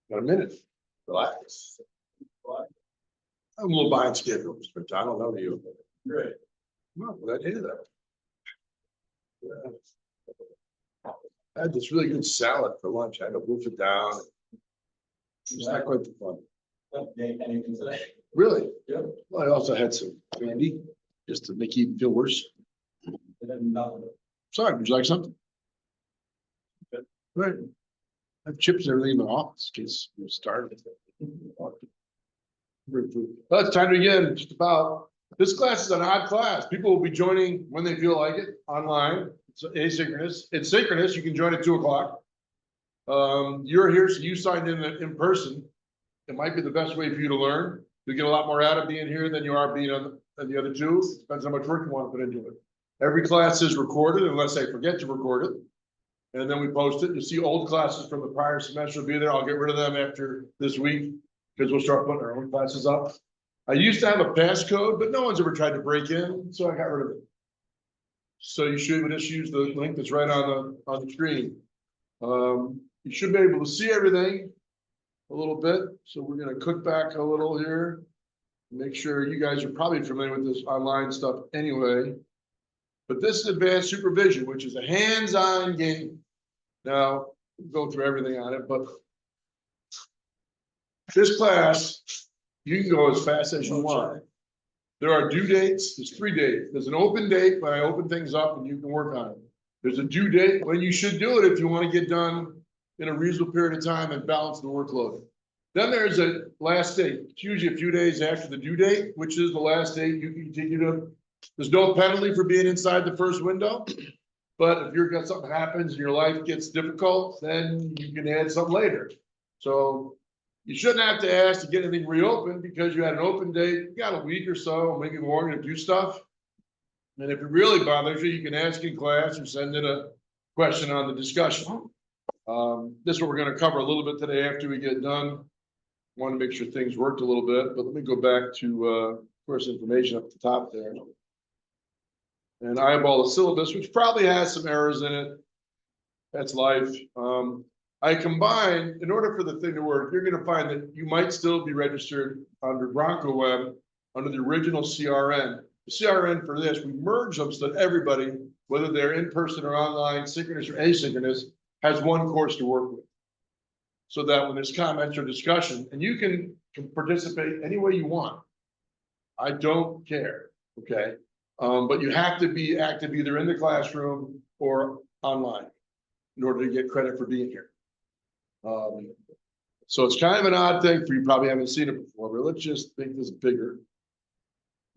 Got a minute. Relax. I'm a little behind schedule, but I don't know you. Great. Well, glad to hear that. Yeah. I had this really good salad for lunch. I had to wolf it down. It's not quite the fun. Anything today? Really? Yeah. Well, I also had some candy just to make you feel worse. Nothing. Sorry, would you like something? Right. I have chips and everything in my office in case you're starving. Well, it's time to begin, just about. This class is an odd class. People will be joining when they feel like it, online. It's asynchronous. It's synchronous. You can join at 2 o'clock. You're here, so you signed in person. It might be the best way for you to learn. You get a lot more out of being here than you are being on the other two. Depends how much work you want to put into it. Every class is recorded unless I forget to record it. And then we post it. You'll see old classes from the prior semester will be there. I'll get rid of them after this week because we'll start putting our own classes up. I used to have a passcode, but no one's ever tried to break in, so I got rid of it. So you should just use the link that's right on the screen. You should be able to see everything a little bit. So we're going to cook back a little here. Make sure you guys are probably familiar with this online stuff anyway. But this is advanced supervision, which is a hands-on game. Now, we'll go through everything on it, but this class, you can go as fast as you want. There are due dates. There's 3 dates. There's an open date when I open things up and you can work on it. There's a due date when you should do it if you want to get done in a reasonable period of time and balance the workload. Then there's a last date. It's usually a few days after the due date, which is the last date you can continue to. There's no penalty for being inside the first window. But if you've got something happens and your life gets difficult, then you can add something later. So you shouldn't have to ask to get anything reopened because you had an open date. You got a week or so, maybe more to do stuff. And if it really bothers you, you can ask in class or send in a question on the discussion. This is what we're going to cover a little bit today after we get done. Want to make sure things worked a little bit, but let me go back to course information up at the top there. And eyeball the syllabus, which probably has some errors in it. That's life. I combined, in order for the thing to work, you're going to find that you might still be registered under BroncoWeb under the original CRN. The CRN for this, we merged them so that everybody, whether they're in person or online, synchronous or asynchronous, has one course to work with. So that when there's comments or discussion, and you can participate any way you want. I don't care, okay? But you have to be active either in the classroom or online in order to get credit for being here. So it's kind of an odd thing for you, probably haven't seen it before, but let's just make this bigger.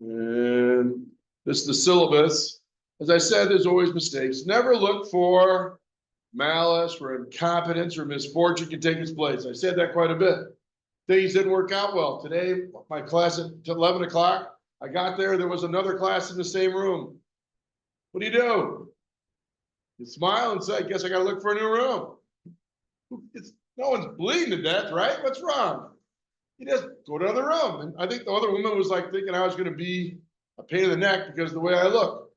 And this is the syllabus. As I said, there's always mistakes. Never look for malice or incompetence or misfortune can take its place. I said that quite a bit. Things didn't work out well. Today, my class at 11 o'clock, I got there was another class in the same room. What do? You smile and say, I guess I got to look for a new room. No one's bleeding to death, right? What's wrong? You just go to another room. And I think the other woman was like thinking I was going to be a pain in the neck because of the way I look.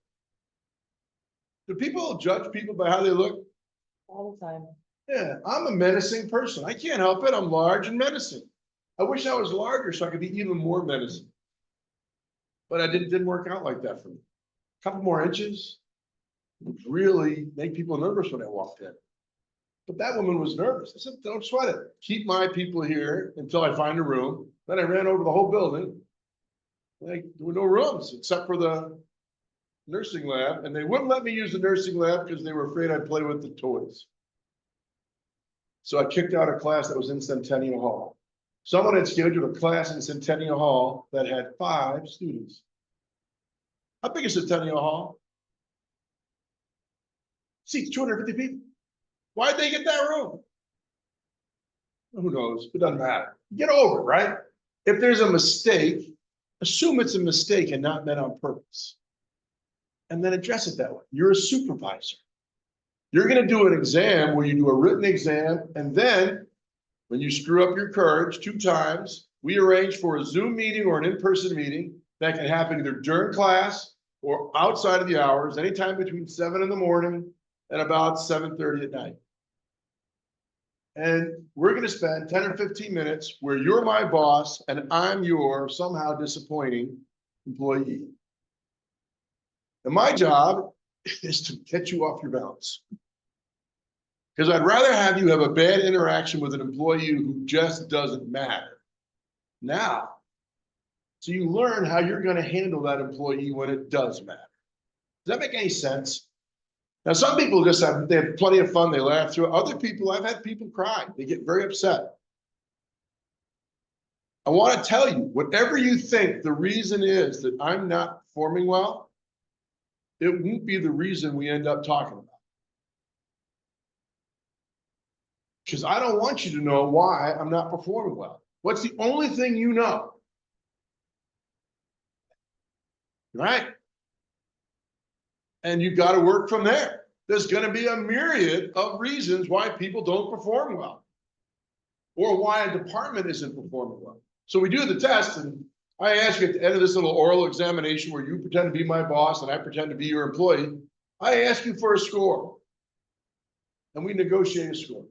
Do people judge people by how they look? All the time. Yeah, I'm a menacing person. I can't help it. I'm large and menacing. I wish I was larger so I could be even more menacing. But I didn't work out like that for me. A couple more inches would really make people nervous when I walked in. But that woman was nervous. I said, don't sweat it. Keep my people here until I find a room. Then I ran over the whole building. Like, there were no rooms except for the nursing lab. And they wouldn't let me use the nursing lab because they were afraid I'd play with the toys. So I kicked out a class that was in Centennial Hall. Someone had scheduled a class in Centennial Hall that had 5 students. How big is Centennial Hall? Seats 250 people. Why'd they get that room? Who knows? It doesn't matter. Get over it, right? If there's a mistake, assume it's a mistake and not meant on purpose. and then address it that way. You're a supervisor. You're gonna do an exam where you do a written exam, and then when you screw up your courage 2 times, we arrange for a Zoom meeting or an in-person meeting that can happen either during class or outside of the hours, anytime between 7 in the morning and about 7:30 at night. And we're gonna spend 10 or 15 minutes where you're my boss and I'm your somehow disappointing employee. And my job is to get you off your balance. Because I'd rather have you have a bad interaction with an employee who just doesn't matter now. So you learn how you're gonna handle that employee when it does matter. Does that make any sense? Now, some people just they have plenty of fun, they laugh through it. Other people, I've had people cry, they get very upset. I want to tell you, whatever you think the reason is that I'm not performing well, it won't be the reason we end up talking about. Because I don't want you to know why I'm not performing well. What's the only thing you know? Right? And you got to work from there. There's going to be a myriad of reasons why people don't perform well, or why a department isn't performing well. So we do the test, and I ask you at the end of this little oral examination where you pretend to be my boss and I pretend to be your employee, I ask you for a score. And we negotiate a score.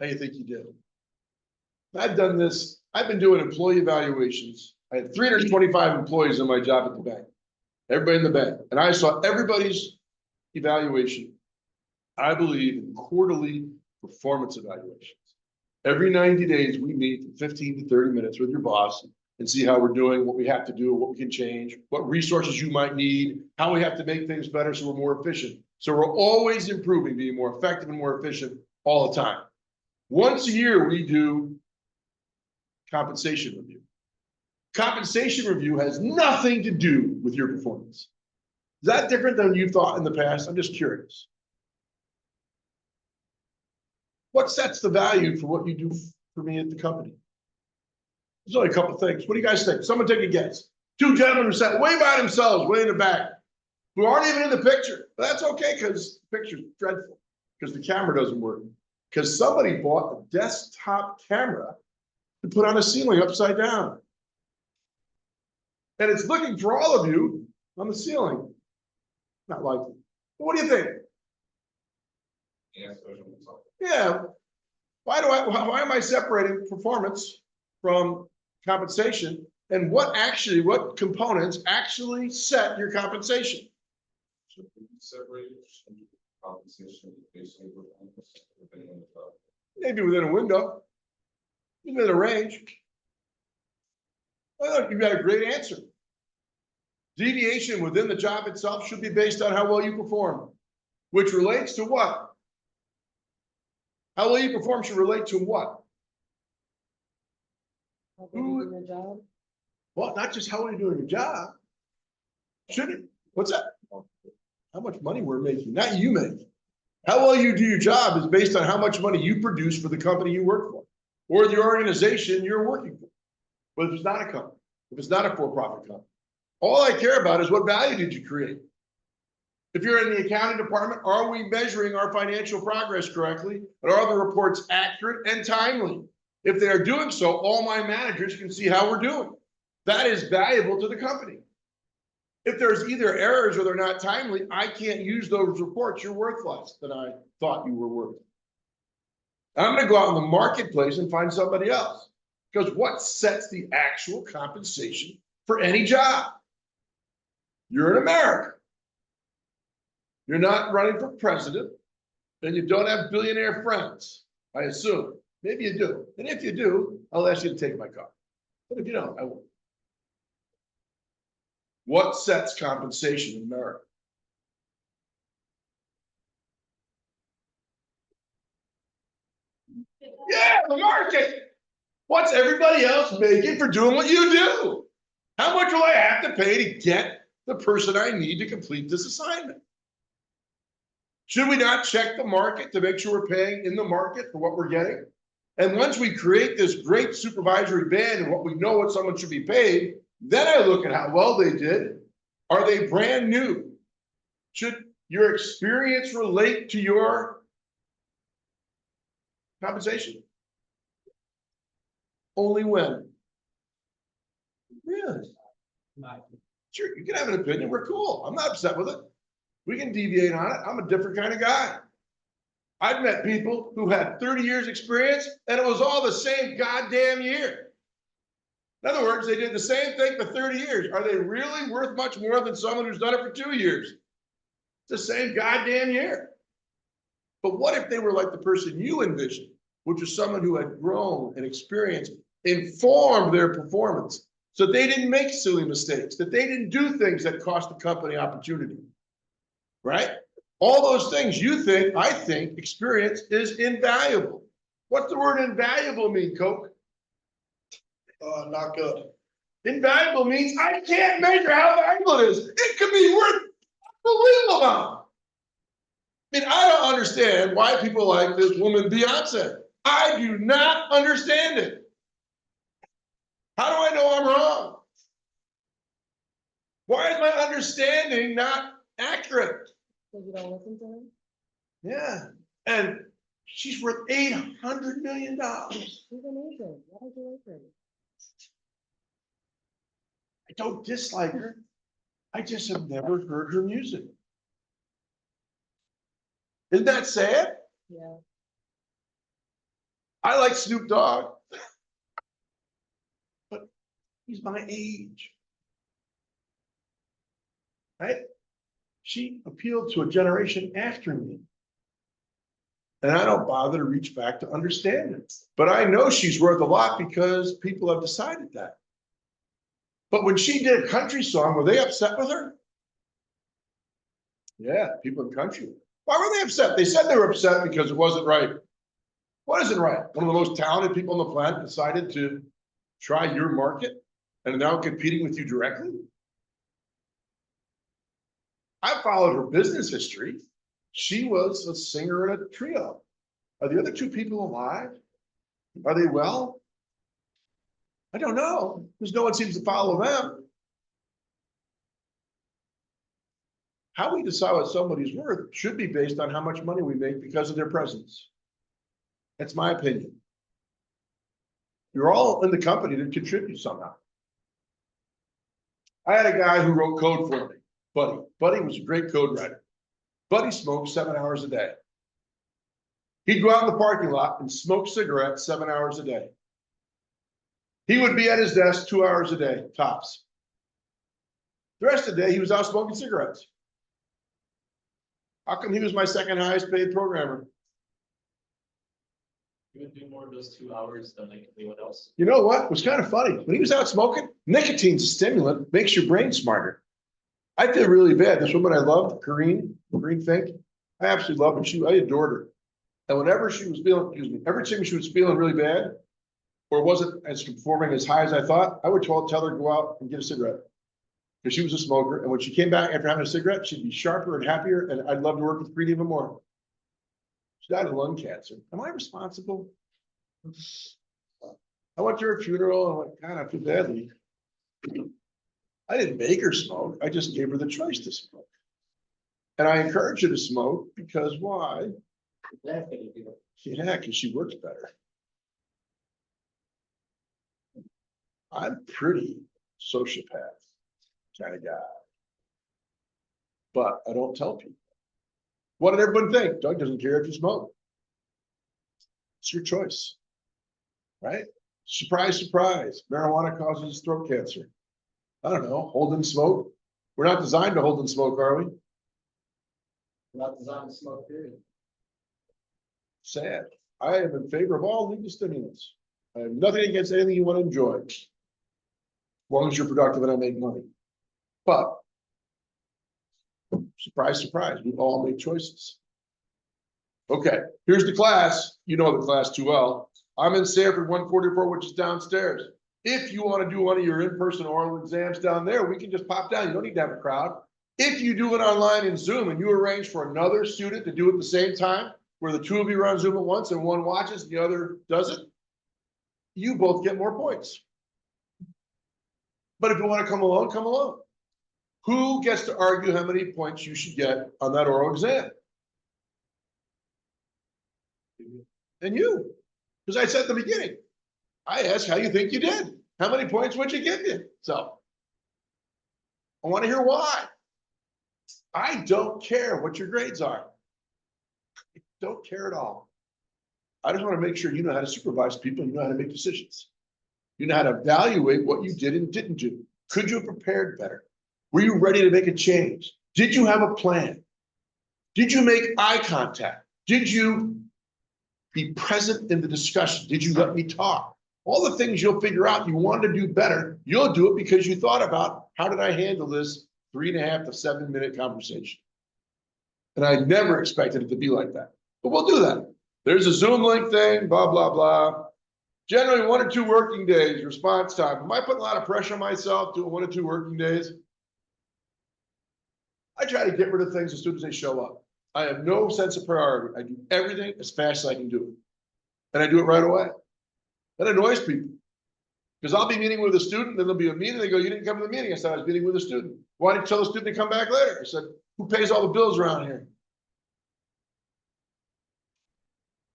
How do you think you did? I've done this. I've been doing employee evaluations. I had 325 employees in my job at the bank. Everybody in the bank. And I saw everybody's evaluation. I believe in quarterly performance evaluations. Every 90 days, we meet for 15 to 30 minutes with your boss and see how we're doing, what we have to do, what we can change, what resources you might need, how we have to make things better so we're more efficient. So we're always improving, being more effective and more efficient all the time. Once a year, we do compensation review. Compensation review has nothing to do with your performance. Is that different than you thought in the past? I'm just curious. What sets the value for what you do for me at the company? There's only a couple of things. What do you guys think? Someone take a guess. 2 gentlemen who sat way by themselves, way in the back, who aren't even in the picture. But that's okay, because the picture's dreadful, because the camera doesn't work. Because somebody bought a desktop camera to put on a ceiling upside down. And it's looking for all of you on the ceiling. Not likely. But what do you think? Yeah. Why am I separating performance from compensation? And what components actually set your compensation? Maybe within a window, within a range. Well, look, you've got a great answer. Deviation within the job itself should be based on how well you perform, which relates to what? How well you perform should relate to what? How well you do your job? Well, not just how well you're doing your job. Should it? What's that? How much money we're making, not you make. How well you do your job is based on how much money you produce for the company you work for, or the organization you're working for. But if it's not a company, if it's not a for-profit company, all I care about is what value did you create? If you're in the accounting department, are we measuring our financial progress correctly? And are the reports accurate and timely? If they are doing so, all my managers can see how we're doing. That is valuable to the company. If there's either errors or they're not timely, I can't use those reports. You're worth less than I thought you were worth. I'm going to go out in the marketplace and find somebody else. Because what sets the actual compensation for any job? You're in America. You're not running for president, and you don't have billionaire friends, I assume. Maybe you do. And if you do, I'll ask you to take my car. But if you don't, I won't. What sets compensation in America? Yeah, the market. What's everybody else making for doing what you do? How much will I have to pay to get the person I need to complete this assignment? Should we not check the market to make sure we're paying in the market for what we're getting? And once we create this great supervisory band and what we know what someone should be paid, then I look at how well they did. Are they brand new? Should your experience relate to your compensation? Only when? Really? Sure, you can have an opinion, we're cool, I'm not upset with it. We can deviate on it, I'm a different kind of guy. I've met people who had 30 years experience and it was all the same goddamn year. In other words, they did the same thing for 30 years. Are they really worth much more than someone who's done it for 2 years? It's the same goddamn year. But what if they were like the person you envisioned, which is someone who had grown and experienced, informed their performance, so they didn't make silly mistakes, that they didn't do things that cost the company opportunity, right? All those things you think, I think, experience is invaluable. What's the word invaluable mean, Coke? Not good. Invaluable means I can't measure how valuable it is. It could be worth a unbelievable amount. I mean, I don't understand why people like this woman Beyonce. I do not understand it. How do I know I'm wrong? Why is my understanding not accurate? Because you don't listen to him? Yeah, and she's worth $800 million. She's amazing. Why don't you like her? I don't dislike her. I just have never heard her music. Isn't that sad? Yeah. I like Snoop Dogg, but he's my age. Right? She appealed to a generation after me. And I don't bother to reach back to understand it. But I know she's worth a lot because people have decided that. But when she did a country song, were they upset with her? Yeah, people in country. Why were they upset? They said they were upset because it wasn't right. What isn't right? One of the most talented people on the planet decided to try your market and now competing with you directly? I followed her business history. She was a singer in a trio. Are the other two people alive? Are they well? I don't know, because no one seems to follow them. How we decide what somebody's worth should be based on how much money we make because of their presence. That's my opinion. You're all in the company to contribute somehow. I had a guy who wrote code for me, Buddy. Buddy was a great code writer. Buddy smoked 7 hours a day. He'd go out in the parking lot and smoke cigarettes 7 hours a day. He would be at his desk 2 hours a day, tops. The rest of the day, he was out smoking cigarettes. How come he was my second highest paid programmer? You would do more of those 2 hours than like anyone else. You know what? It was kind of funny. When he was out smoking, nicotine's a stimulant, makes your brain smarter. I feel really bad. This woman I loved, Corrine Fink, I absolutely loved her. I adored her. And whenever she was feeling, every time she was feeling really bad, or wasn't as performing as high as I thought, I would tell her to go out and get a cigarette. Because she was a smoker. And when she came back after having a cigarette, she'd be sharper and happier. And I'd love to work with Corrine even more. She died of lung cancer. Am I responsible? I went to her funeral and I went, God, I feel badly. I didn't make her smoke. I just gave her the choice to smoke. And I encouraged her to smoke because why? Yeah, because she works better. I'm pretty sociopath kind of guy. But I don't tell people. What did everyone think? Doug doesn't care if you smoke. It's your choice, right? Surprise, surprise. Marijuana causes throat cancer. I don't know, hold and smoke. We're not designed to hold and smoke, are we? We're not designed to smoke, period. Sad. I am in favor of all legal stimulants. I have nothing against anything you want to enjoy. As long as you're productive and I make money. But surprise, surprise, we all make choices. Okay, here's the class. You know the class too well. I'm in Sanford 144, which is downstairs. If you want to do one of your in-person oral exams down there, we can just pop down. You don't need to have a crowd. If you do it online in Zoom and you arrange for another student to do it at the same time, where the two of you are on Zoom at once and one watches and the other doesn't, you both get more points. But if you want to come alone, come alone. Who gets to argue how many points you should get on that oral exam? And you, because I said at the beginning, I asked how you think you did. How many points would you give you? So I want to hear why. I don't care what your grades are. I don't care at all. I just want to make sure you know how to supervise people and you know how to make decisions. You know how to evaluate what you did and didn't do. Could you have prepared better? Were you ready to make a change? Did you have a plan? Did you make eye contact? Did you be present in the discussion? Did you let me talk? All the things you'll figure out you want to do better, you'll do it because you thought about how did I handle this 3.5 to 7 minute conversation? And I never expected it to be like that, but we'll do that. There's a Zoom link thing, blah, blah, blah. Generally 1 or 2 working days, response time. Am I putting a lot of pressure on myself doing 1 or 2 working days? I try to get rid of things as soon as they show up. I have no sense of priority. I do everything as fast as I can do it. And I do it right away. That annoys people. Because I'll be meeting with a student, then there'll be a meeting, they go, you didn't come to the meeting. I said, I was meeting with a student. Why didn't you tell the student to come back later? I said, who pays all the bills around here?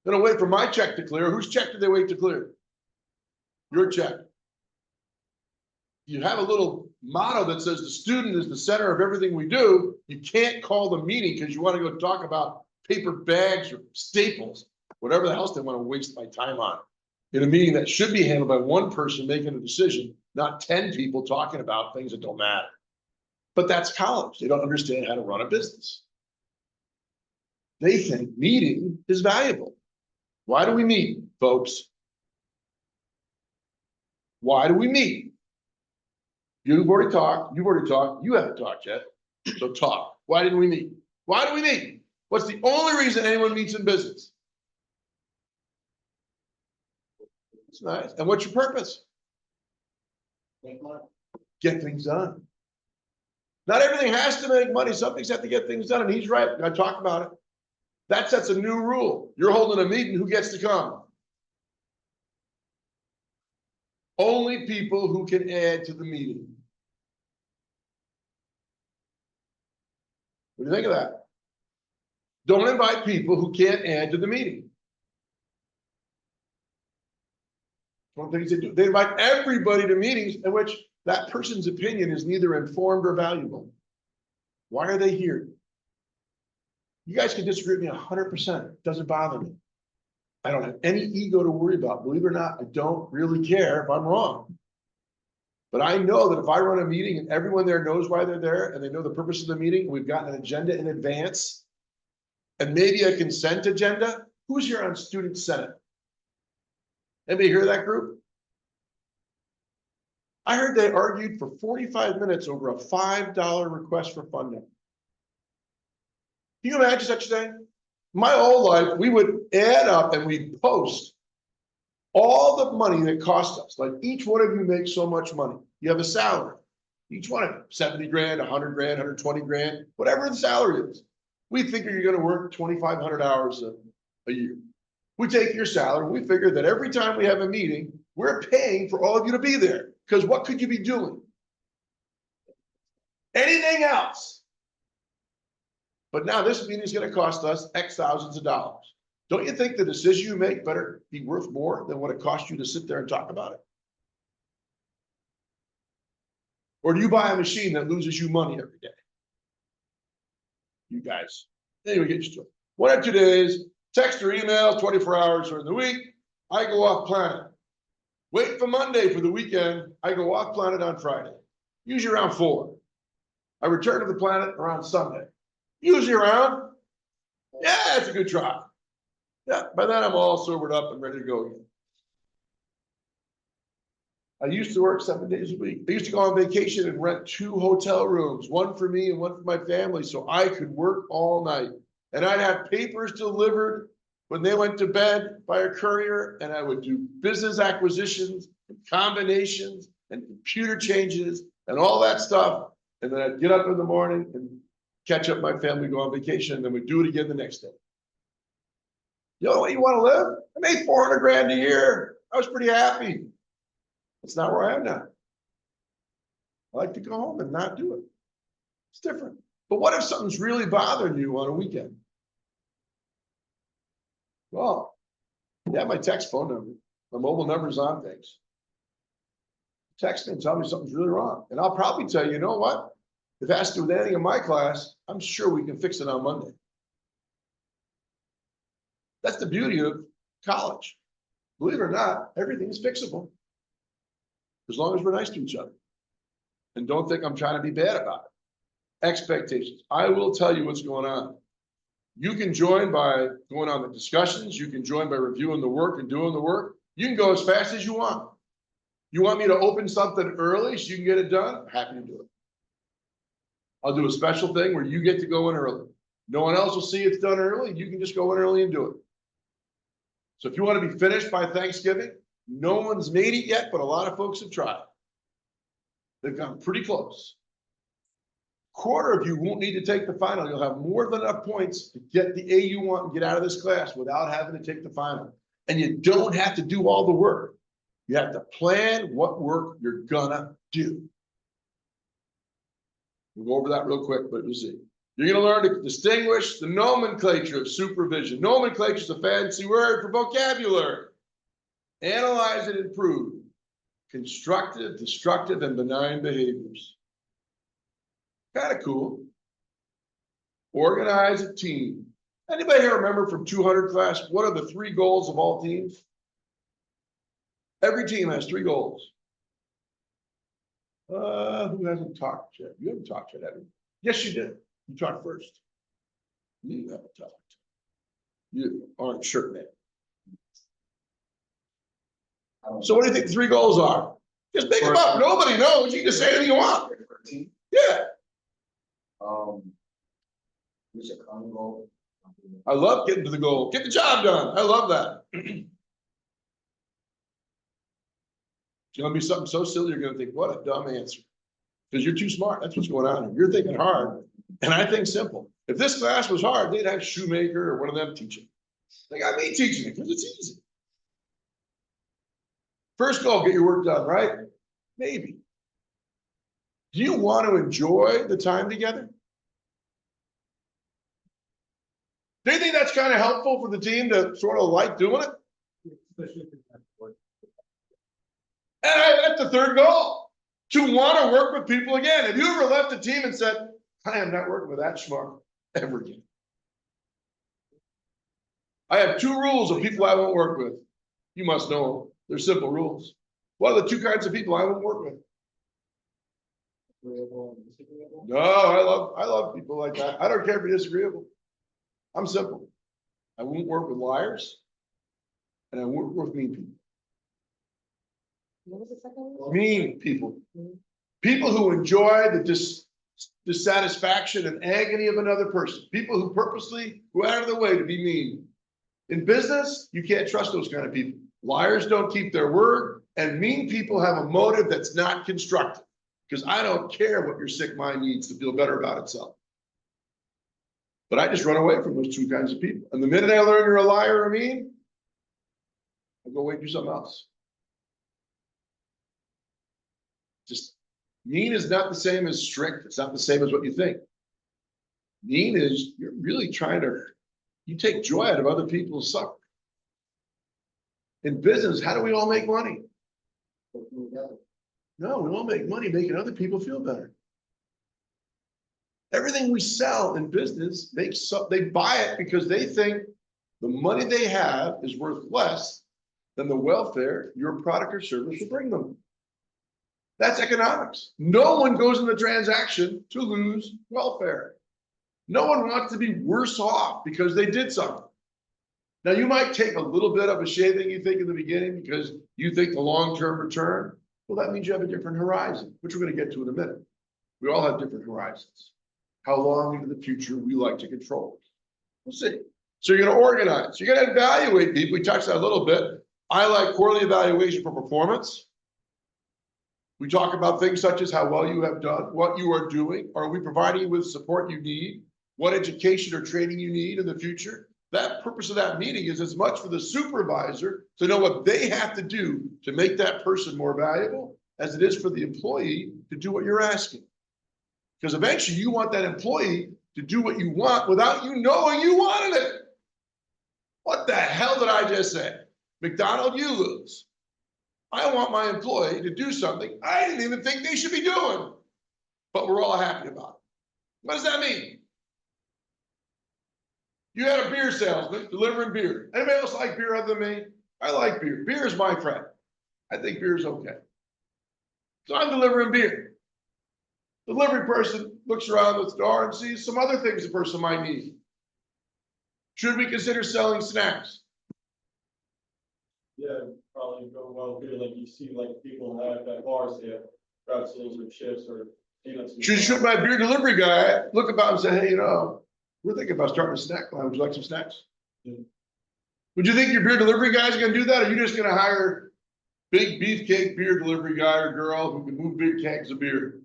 Then I'll wait for my check to clear. Whose check did they wait to clear? Your check. You have a little motto that says the student is the center of everything we do. You can't call the meeting because you want to go talk about paper bags or staples, whatever the else they want to waste my time on. In a meeting that should be handled by one person making a decision, not 10 people talking about things that don't matter. But that's college. They don't understand how to run a business. They think meeting is valuable. Why do we meet, folks? Why do we meet? You've already talked, you haven't talked yet, so talk. Why didn't we meet? Why do we meet? What's the only reason anyone meets in business? It's nice. And what's your purpose? Make money. Get things done. Not everything has to make money. Some things have to get things done, and he's right. I talked about it. That sets a new rule. You're holding a meeting, who gets to come? Only people who can add to the meeting. What do you think of that? Don't invite people who can't add to the meeting. One of the things they do, they invite everybody to meetings in which that person's opinion is neither informed or valuable. Why are they here? You guys can disagree with me 100%. It doesn't bother me. I don't have any ego to worry about. Believe it or not, I don't really care if I'm wrong. But I know that if I run a meeting and everyone there knows why they're there and they know the purpose of the meeting, we've gotten an agenda in advance and maybe a consent agenda. Who's here on Student Senate? Anybody hear that group? I heard they argued for 45 minutes over a $5 request for funding. Can you imagine such a thing? My whole life, we would add up and we'd post all the money that cost us. Like each one of you makes so much money. You have a salary. Each one of you, 70 grand, 100 grand, 120 grand, whatever the salary is. We figure you're going to work 2,500 hours a year. We take your salary. We figure that every time we have a meeting, we're paying for all of you to be there. Because what could you be doing? Anything else? But now this meeting is going to cost us X thousands of dollars. Don't you think the decision you make better be worth more than what it costs you to sit there and talk about it? Or do you buy a machine that loses you money every day? You guys. Anyway, get used to it. 1 or 2 days, text or email, 24 hours during the week. I go off planet. Wait for Monday for the weekend. I go off planet on Friday, usually around 4. I return to the planet around Sunday, usually around, yeah, it's a good try. Yeah, by then I'm all sobered up and ready to go again. I used to work 7 days a week. I used to go on vacation and rent 2 hotel rooms, one for me and one for my family, so I could work all night. And I'd have papers delivered when they went to bed by a courier, and I would do business acquisitions and combinations and computer changes and all that stuff. And then I'd get up in the morning and catch up my family, go on vacation, and then we'd do it again the next day. You know what you want to live? I made 400 grand a year. I was pretty happy. That's not where I am now. I like to go home and not do it. It's different. But what if something's really bothering you on a weekend? Well, yeah, my text phone number, my mobile number's on things. Text me and tell me something's really wrong. And I'll probably tell you, you know what? If it has to do with anything in my class, I'm sure we can fix it on Monday. That's the beauty of college. Believe it or not, everything's fixable. As long as we're nice to each other. And don't think I'm trying to be bad about it. Expectations. I will tell you what's going on. You can join by going on the discussions. You can join by reviewing the work and doing the work. You can go as fast as you want. You want me to open something early so you can get it done? Happy to do it. I'll do a special thing where you get to go in early. No one else will see it's done early. You can just go in early and do it. So if you want to be finished by Thanksgiving, no one's made it yet, but a lot of folks have tried. They've gone pretty close. Quarter of you won't need to take the final. You'll have more than enough points to get the A you want and get out of this class without having to take the final. And you don't have to do all the work. You have to plan what work you're gonna do. We'll go over that real quick, but you'll see. You're gonna learn to distinguish the nomenclature of supervision. Nomenclature is a fancy word for vocabulary. Analyze and improve constructive, destructive, and benign behaviors. Kind of cool. Organize a team. Anybody here remember from 200 class, what are the 3 goals of all teams? Every team has 3 goals. Who hasn't talked yet? You haven't talked yet, have you? Yes, you did. You talked first. You haven't talked. You aren't sure, man. So what do you think the 3 goals are? Just make them up. Nobody knows. You can say anything you want. Yeah. There's a common goal. I love getting to the goal. Get the job done. I love that. It's gonna be something so silly, you're gonna think, what a dumb answer. Because you're too smart. That's what's going on. You're thinking hard, and I think simple. If this class was hard, they'd have Shoemaker or one of them teaching. They got me teaching it because it's easy. First goal, get your work done, right? Maybe. Do you want to enjoy the time together? Do you think that's kind of helpful for the team to sort of like doing it? And that's the 3rd goal, to want to work with people again. Have you ever left a team and said, I am not working with that schmuck ever again? I have 2 rules of people I won't work with. You must know them. They're simple rules. What are the 2 kinds of people I won't work with? Agreeable and disagreeable. No, I love people like that. I don't care if you're disagreeable. I'm simple. I won't work with liars, and I won't work with mean people. What was the second one? Mean people. People who enjoy the dissatisfaction and agony of another person. People who purposely go out of their way to be mean. In business, you can't trust those kind of people. Liars don't keep their word, and mean people have a motive that's not constructive. Because I don't care what your sick mind needs to feel better about itself. But I just run away from those 2 kinds of people. And the minute I learn you're a liar or mean, I go away and do something else. Just mean is not the same as strict. It's not the same as what you think. Mean is you're really trying to, you take joy out of other people's suffering. In business, how do we all make money? Working together. No, we all make money making other people feel better. Everything we sell in business, they buy it because they think the money they have is worth less than the welfare your product or service will bring them. That's economics. No one goes in the transaction to lose welfare. No one wants to be worse off because they did something. Now, you might take a little bit of a shaving, you think, in the beginning because you think the long-term return. Well, that means you have a different horizon, which we're going to get to in a minute. We all have different horizons. How long into the future we like to control. We'll see. So you're going to organize. You're going to evaluate people. We touched on a little bit. I like quarterly evaluation for performance. We talk about things such as how well you have done, what you are doing. Are we providing you with support you need? What education or training you need in the future? That purpose of that meeting is as much for the supervisor to know what they have to do to make that person more valuable as it is for the employee to do what you're asking. Because eventually you want that employee to do what you want without you knowing you wanted it. What the hell did I just say? McDonald, you lose. I want my employee to do something I didn't even think they should be doing, but we're all happy about it. What does that mean? You had a beer salesman delivering beer. Anybody else like beer other than me? I like beer. Beer is my friend. I think beer is okay. So I'm delivering beer. Delivery person looks around the door and sees some other things the person might need. Should we consider selling snacks? Yeah, probably go well here, like you see, like people have at bars, they have pretzels or chips or peanuts. and Should stuff. my beer delivery guy look about and say, hey, we're thinking about starting a snack line. Would you like some snacks? Yeah. Would you think your beer delivery guy is gonna do that? Or are you just gonna hire big beefcake beer delivery guy or girl who can move big kegs of beer?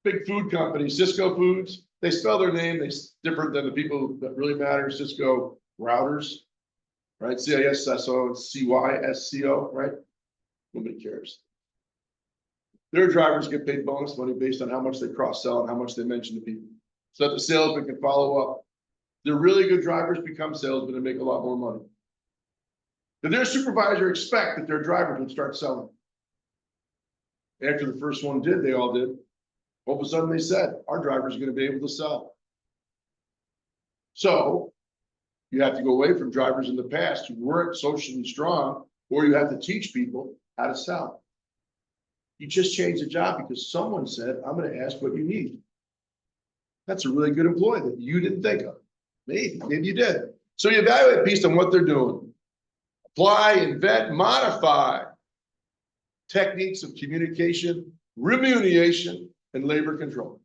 Big food companies, Cisco Foods, they spell their name, it's different than the people that really matter, Cisco Routers, right? CISSO, right? Nobody cares. Their drivers get paid bonus money based on how much they cross-sell and how much they mention to people. So that the salesman can follow up. The really good drivers become salesmen and make a lot more money. Did their supervisor expect that their drivers would start selling? After the first one did, they all did. All of a sudden they said, our drivers are gonna be able to sell. So you have to go away from drivers in the past who weren't socially strong, or you have to teach people how to sell. You just changed the job because someone said, I'm gonna ask what you need. That's a really good employee that you didn't think of. Maybe you did. So you evaluate based on what they're doing. Apply, invent, modify techniques of communication, remuneration, and labor control.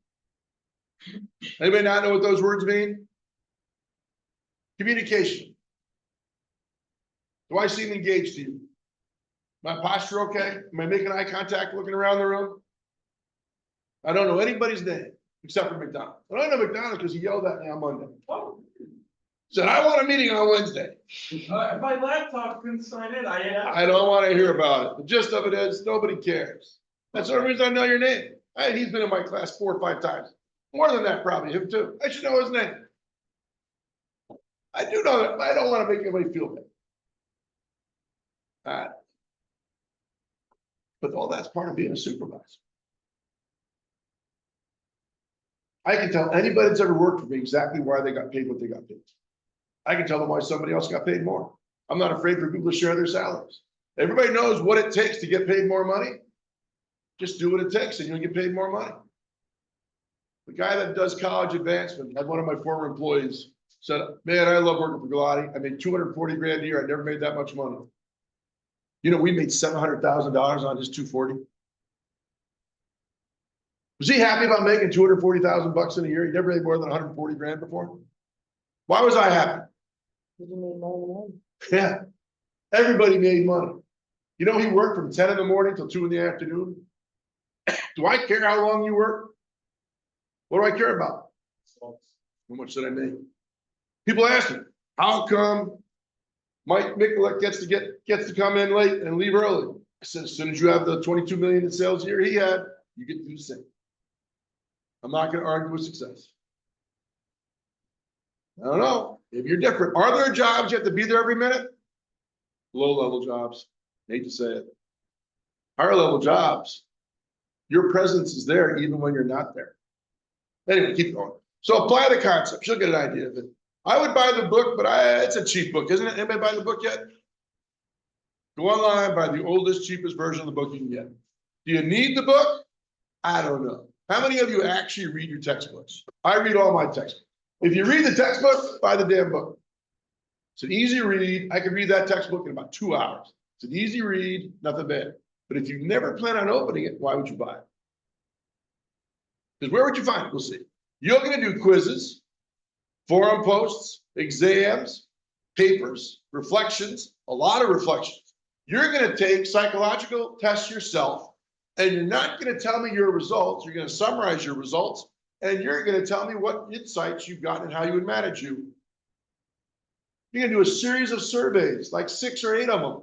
Anybody not know what those words mean? Communication. Do I seem engaged to you? My posture okay? Am I making eye contact looking around the room? I don't know anybody's name except for McDonald. I don't know McDonald because he yelled at me on Monday. Said, I want a meeting on Wednesday. My laptop couldn't sign in, I don't want to hear about it. The gist of it is, nobody cares. That's the only reason I know your name. He's been in my class 4 or 5 times. More than that, probably, him too. I should know his name. I do know that, but I don't want to make anybody feel bad. But all that's part of being a supervisor. I can tell anybody that's ever worked for me exactly why they got paid what they got paid. I can tell them why somebody else got paid more. I'm not afraid for people to share their salaries. Everybody knows what it takes to get paid more money. Just do what it takes and you'll get paid more money. The guy that does college advancement, had one of my former employees said, man, I love working for Galati. I made 240 grand a year. I never made that much money. You know, we made $700,000 on his 240. Was he happy about making 240,000 bucks in a year? He never made more than 140 grand before. Why was I happy? Did you make money? Yeah, everybody made money. You know, he worked from 10 in the morning till 2 in the afternoon. Do I care how long you work? What do I care about? How much did I make? People ask me, how come Mike Mikulik gets to come in late and leave early? I said, as soon as you have the 22 million in sales year he had, you get to do the same. I'm not going to argue with success. I don't know if you're different. Are there jobs you have to be there every minute? Low-level jobs. Hate to say it. Higher-level jobs, your presence is there even when you're not there. Anyway, keep going. So apply the concept. You'll get an idea of it. I would buy the book, but it's a cheap book, isn't it? Anybody buy the book yet? Go online, buy the oldest, cheapest version of the book you can get. Do you need the book? I don't know. How many of you actually read your textbooks? I read all my textbooks. If you read the textbook, buy the damn book. It's an easy read. I could read that textbook in about 2 hours. It's an easy read, nothing bad. But if you never plan on opening it, why would you buy it? Because where would you find it? We'll see. You're going to do quizzes, forum posts, exams, papers, reflections, a lot of reflections. You're going to take psychological tests yourself, and you're not going to tell me your results. You're going to summarize your results, and you're going to tell me what insights you've got and how you would manage you. You're going to do a series of surveys, like 6 or 8 of them,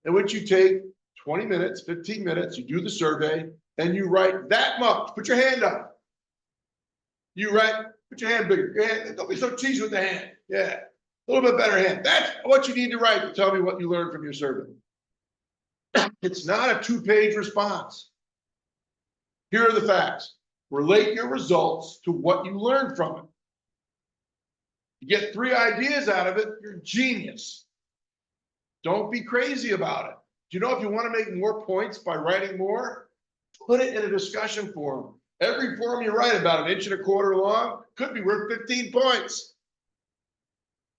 in which you take 20 minutes, 15 minutes, you do the survey, and you write that much, put your hand up. You write, put your hand bigger, your hand, don't be so cheesy with the hand, yeah, a little bit better hand, that's what you need to write to tell me what you learned from your survey. It's not a 2-page response. Here are the facts, relate your results to what you learned from it. You get 3 ideas out of it, you're a genius. Don't be crazy about it. Do you know if you want to make more points by writing more, put it in a discussion forum. Every forum you write about 1.25 inches long could be worth 15 points.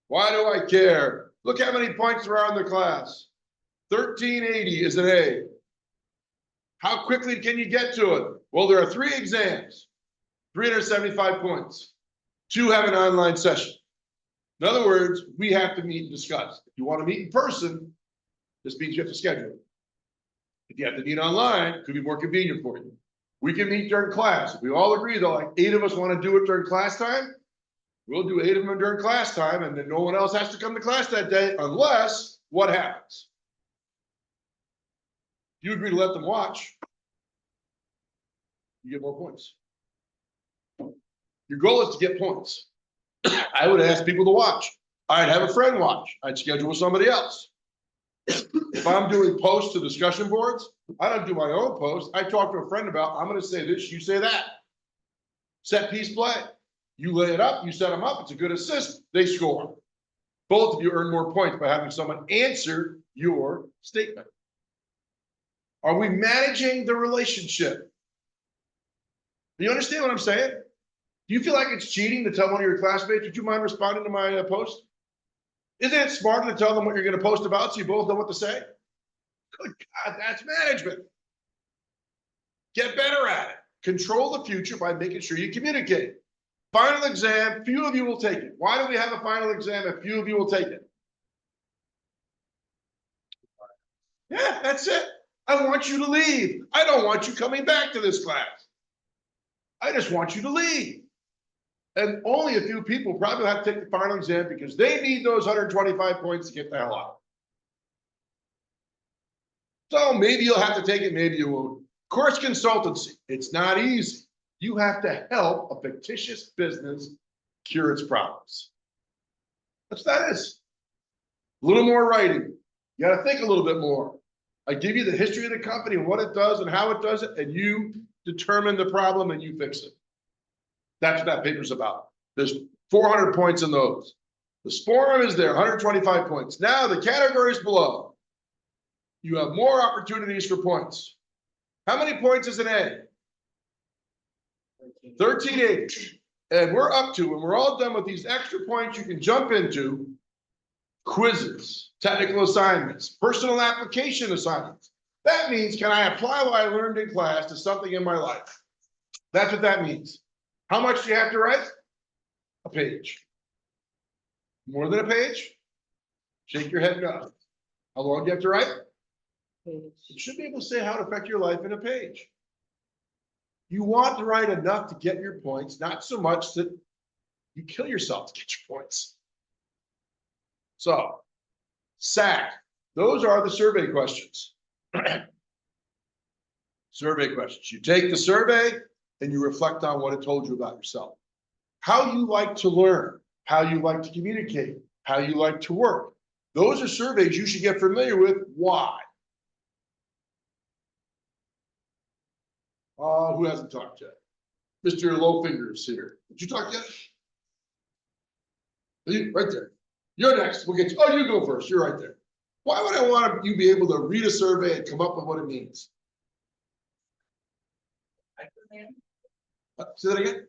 Why do I care? Look how many points there are in the class. 1380 is an A. How quickly can you get to it? Well, there are 3 exams, 375 points. 2 have an online session. In other words, we have to meet and discuss. If you want to meet in person, this means you have to schedule it. If you have to meet online, it could be more convenient for you. We can meet during class. If we all agree that like 8 of us want to do it during class time, we'll do 8 of them during class time, and then no one else has to come to class that day unless what happens? You agree to let them watch, you get more points. Your goal is to get points. I would ask people to watch. I'd have a friend watch. I'd schedule with somebody else. If I'm doing posts to discussion boards, I don't do my own posts. I talk to a friend about, I'm going to say this, you say that. Set piece play. You lay it up, you set them up. It's a good assist. They score. Both of you earn more points by having someone answer your statement. Are we managing the relationship? Do you understand what I'm saying? Do you feel like it's cheating to tell one of your classmates, would you mind responding to my post? Isn't it smarter to tell them what you're going to post about so you both know what to say? Good God, that's management. Get better at it. Control the future by making sure you communicate. Final exam, few of you will take it. Why do we have a final exam if few of you will take it? Yeah, that's it. I want you to leave. I don't want you coming back to this class. I just want you to leave. And only a few people probably have to take the final exam because they need those 125 points to get the hell out. So maybe you'll have to take it, maybe you won't. Course consultancy, it's not easy. You have to help a fictitious business cure its problems. That's what that is. A little more writing. You got to think a little bit more. I give you the history of the company and what it does and how it does it, and you determine the problem and you fix it. That's what that paper's about. There's 400 points in those. The forum is there, 125 points. Now the categories below. You have more opportunities for points. How many points is an A? 1380. And we're up to, when we're all done with these extra points, you can jump into quizzes, technical assignments, personal application assignments. That means, can I apply what I learned in class to something in my life? That's what that means. How much do you have to write? A page. More than a page? Shake your head no. How long do you have to write? You should be able to say how it affects your life in a page. You want to write enough to get your points, not so much that you kill yourself to get your points. So, SAC, those are the survey questions. Survey questions. You take the survey and you reflect on what it told you about yourself. How you like to learn, how you like to communicate, how you like to work. Those are surveys you should get familiar with. Why? Who hasn't talked yet? Mr. Lowfinger is here. Did you talk yet? Right there. You're next. We'll get you. Oh, you go first. You're right there. Why would I want you to be able to read a survey and come up with what it means? Say that again?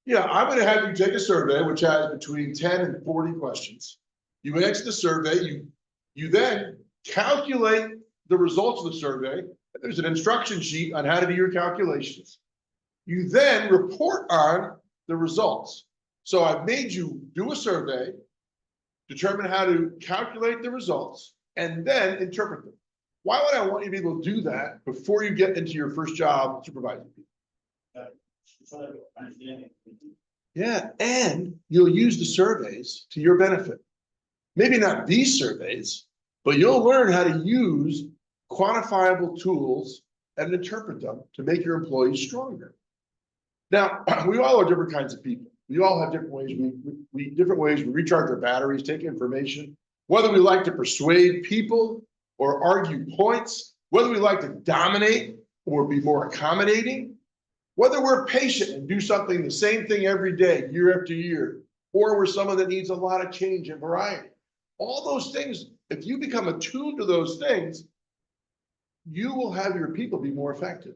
Yeah, I'm going to have you take a survey which has between 10 and 40 questions. You answer the survey. You then calculate the results of the survey. There's an instruction sheet on how to do your calculations. You then report on the results. So I've made you do a survey, determine how to calculate the results, and then interpret them. Why would I want you to be able to do that before you get into your first job supervising people? Yeah, and you'll use the surveys to your benefit. Maybe not these surveys, but you'll learn how to use quantifiable tools and interpret them to make your employees stronger. Now, we all are different kinds of people. We all have different ways, different ways we recharge our batteries, take information, whether we like to persuade people or argue points, whether we like to dominate or be more accommodating, whether we're patient and do something, the same thing every day, year after year, or we're someone that needs a lot of change and variety. All those things, if you become attuned to those things, you will have your people be more effective.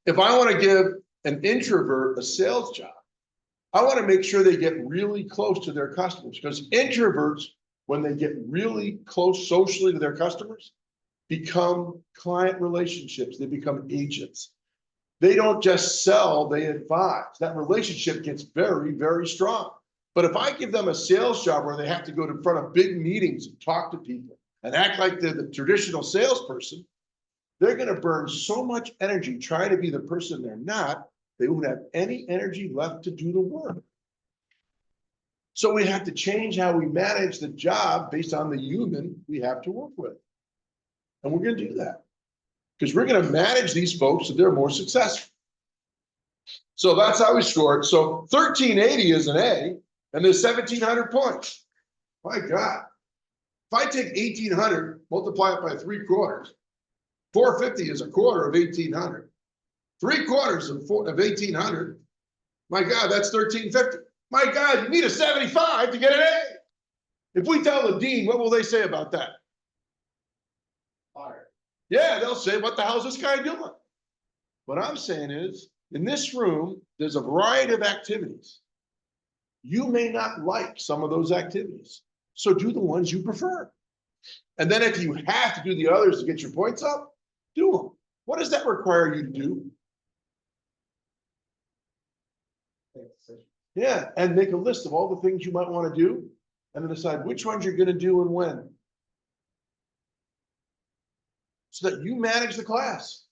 If I want to give an introvert a sales job, I want to make sure they get really close to their customers, because introverts, when they get really close socially to their customers, become client relationships. They become agents. They don't just sell, they advise. That relationship gets very, very strong. But if I give them a sales job where they have to go in front of big meetings and talk to people and act like they're the traditional salesperson, they're going to burn so much energy trying to be the person they're not, they won't have any energy left to do the work. So we have to change how we manage the job based on the human we have to work with. And we're going to do that because we're going to manage these folks so they're more successful. So that's how we scored. So 1380 is an A, and there's 1,700 points. My God. If I take 1,800, multiply it by 3/4, 450 is a quarter of 1,800. 3/4 of 1,800. My God, that's 1,350. My God, you need a 75 to get an A. If we tell the dean, what will they say about that? Fire. Yeah, they'll say, what the hell is this guy doing? What I'm saying is, in this room, there's a variety of activities. You may not like some of those activities, so do the ones you prefer. And then if you have to do the others to get your points up, do them. What does that require you to do? Yeah, and make a list of all the things you might want to do, and then decide which ones you're going to do and when. So that you manage the class.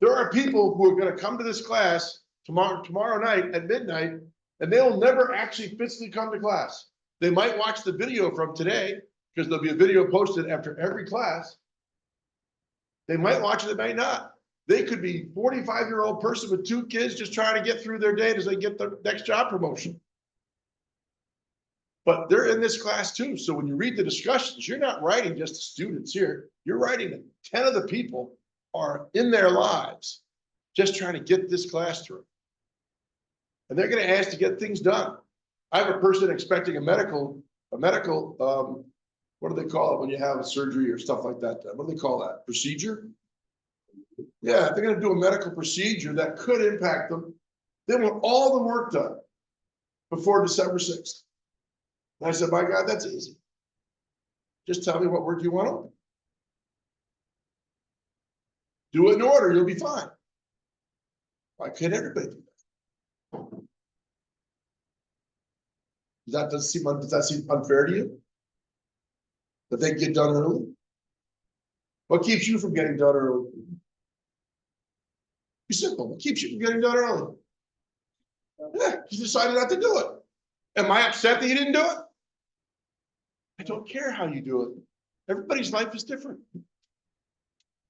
There are people who are going to come to this class tomorrow night at midnight, and they'll never actually physically come to class. They might watch the video from today, because there'll be a video posted after every class. They might watch it, they might not. They could be a 45-year-old person with 2 kids just trying to get through their day as they get the next job promotion. But they're in this class too. So when you read the discussions, you're not writing just the students here. You're writing that 10 of the people are in their lives just trying to get this class through. And they're going to ask to get things done. I have a person expecting a medical, what do they call it when you have a surgery or stuff like that? What do they call that? Procedure? Yeah, they're going to do a medical procedure that could impact them. They want all the work done before December 6th. And I said, my God, that's easy. Just tell me what work you want open. Do it in order, you'll be fine. Why can't everybody do that? Does that seem unfair to you? That they get done early? What keeps you from getting done early? Be simple. What keeps you from getting done early? Yeah, you decided not to do it. Am I upset that you didn't do it? I don't care how you do it. Everybody's life is different.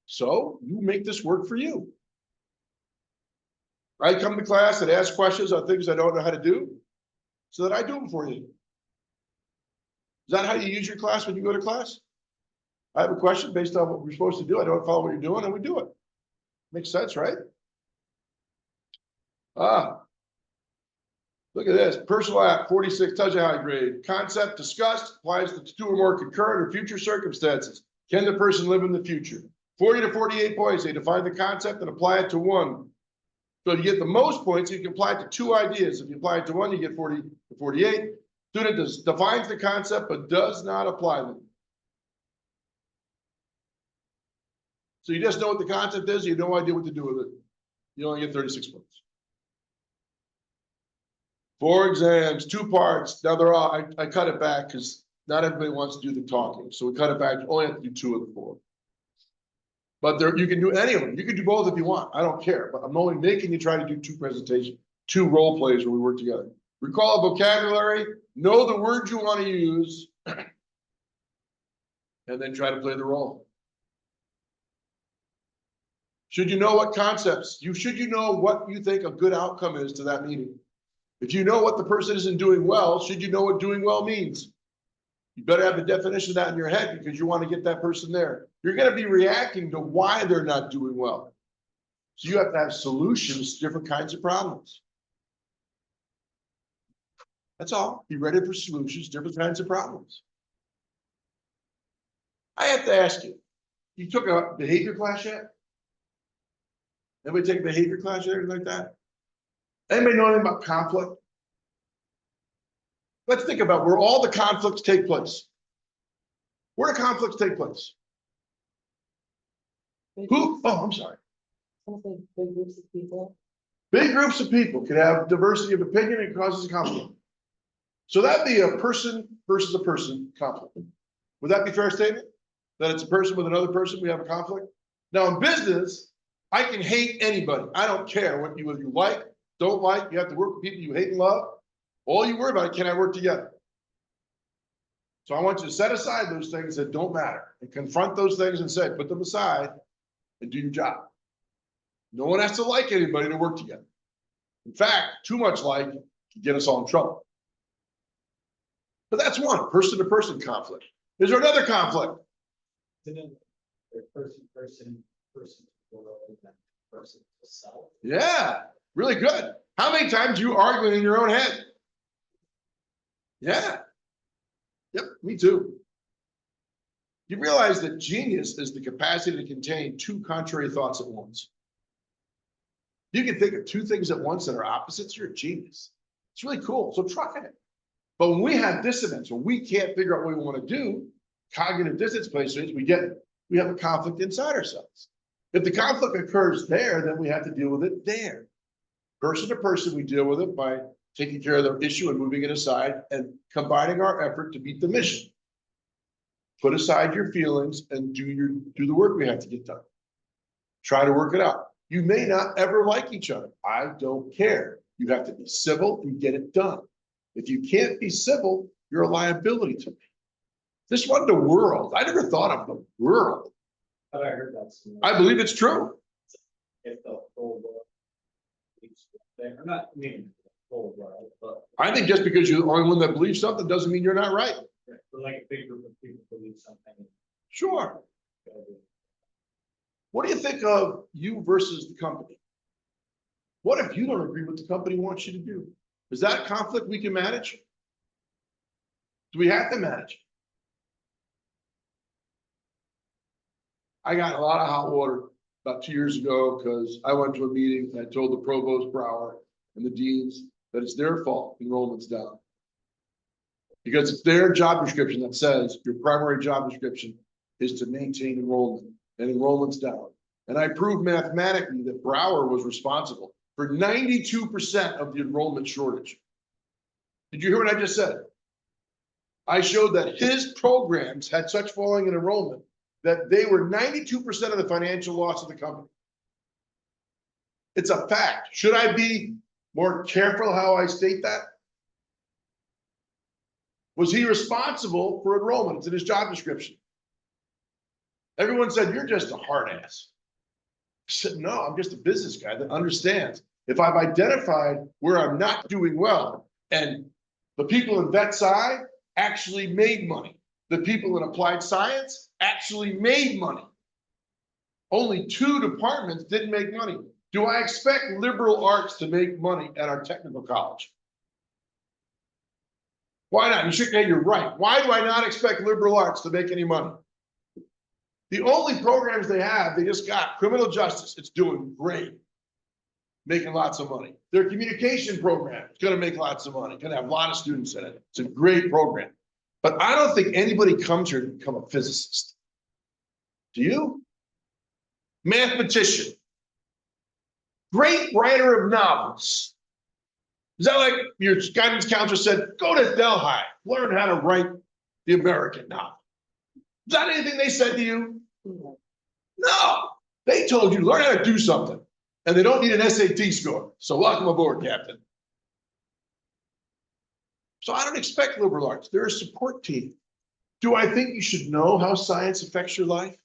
So you make this work for you. I come to class and ask questions on things I don't know how to do, so that I do them for you. Is that how you use your class when you go to class? I have a question based on what we're supposed to do. I don't follow what you're doing, and we do it. Makes sense, right? Look at this. Personal app 46 tells you how to grade. Concept discussed applies to 2 or more concurrent or future circumstances. Can the person live in the future? 40 to 48 points. They define the concept and apply it to 1. So you get the most points, you can apply it to 2 ideas. If you apply it to 1, you get 40 to 48. Student defines the concept but does not apply them. So you just know what the concept is, you have no idea what to do with it. You only get 36 points. 4 exams, 2 parts. Now they're all, I cut it back because not everybody wants to do the talking. So we cut it back, you only have to do 2 of the 4. But there, you can do any of them. You can do both if you want. I don't care. But I'm only making you try to do 2 presentations, 2 role plays where we work together. Recall a vocabulary, know the words you want to use, and then try to play the role. Should you know what concepts, should you know what you think a good outcome is to that meeting? If you know what the person isn't doing well, should you know what doing well means? You better have the definition of that in your head because you want to get that person there. You're going to be reacting to why they're not doing well. So you have to have solutions to different kinds of problems. That's all. Be ready for solutions, different kinds of problems. I have to ask you, you took a behavior class yet? Anybody take a behavior class yet, anything like that? Anybody know anything about conflict? Let's think about where all the conflicts take place. Where do conflicts take place? Who? Oh, I'm sorry. Something big groups of people. Big groups of people can have diversity of opinion and causes conflict. So that'd be a person versus a person conflict. Would that be a fair statement? That it's a person with another person, we have a conflict? Now in business, I can hate anybody. I don't care what you like, don't like, you have to work with people you hate and love. All you worry about is, can I work together? So I want you to set aside those things that don't matter and confront those things and say, put them aside and do your job. No one has to like anybody to work together. In fact, too much like can get us all in trouble. But that's one, person-to-person conflict. Is there another conflict? Person, person to self. Yeah, really good. How many times you arguing in your own head? Yeah. Yep, me too. You realize that genius is the capacity to contain two contrary thoughts at once. You can think of two things at once that are opposites, you're a genius. It's really cool, so try it. But when we have dissonance, when we can't figure out what we want to do, cognitive dissonance places, we have a conflict inside ourselves. If the conflict occurs there, then we have to deal with it there. Person to person, we deal with it by taking care of the issue and moving it aside and combining our effort to meet the mission. Put aside your feelings and do the work we have to get done. Try to work it out. You may not ever like each other. I don't care. You have to be civil and get it done. If you can't be civil, you're a liability to me. This wasn't the world. I never thought of the world. But I heard that. I believe it's true. If the whole world. I'm not meaning the whole world, but. I think just because you're the only one that believes something doesn't mean you're not right. But like a big group of people believe something. Sure. What do you think of you versus the company? What if you don't agree with what the company wants you to do? Is that a conflict we can manage? Do we have to manage? I got a lot of hot water about 2 years ago because I went to a meeting and I told the provost Brower and the deans that it's their fault enrollment's down. Because it's their job description that says your primary job description is to maintain enrollment, and enrollment's down. And I proved mathematically that Brower was responsible for 92% of the enrollment shortage. Did you hear what I just said? I showed that his programs had such falling in enrollment that they were 92% of the financial loss of the company. It's a fact. Should I be more careful how I state that? Was he responsible for enrollment? It's in his job description. Everyone said, you're just a hard ass. I said, no, I'm just a business guy that understands. If I've identified where I'm not doing well, and the people in vet sci actually made money, the people in applied science actually made money. Only 2 departments didn't make money. Do I expect liberal arts to make money at our technical college? Why not? You should say you're right. Why do I not expect liberal arts to make any money? The only programs they have, they just got criminal justice. It's doing great. Making lots of money. Their communication program is going to make lots of money. Going to have a lot of students in it. It's a great program. But I don't think anybody comes here to become a physicist. Do you? Mathematician. Great writer of novels. Is that like your guidance counselor said, go to Delhi, learn how to write the American novel? Is that anything they said to you? No. They told you learn how to do something. And they don't need an SAT score. So welcome aboard, Captain. So I don't expect liberal arts. They're a support team. Do I think you should know how science affects your life?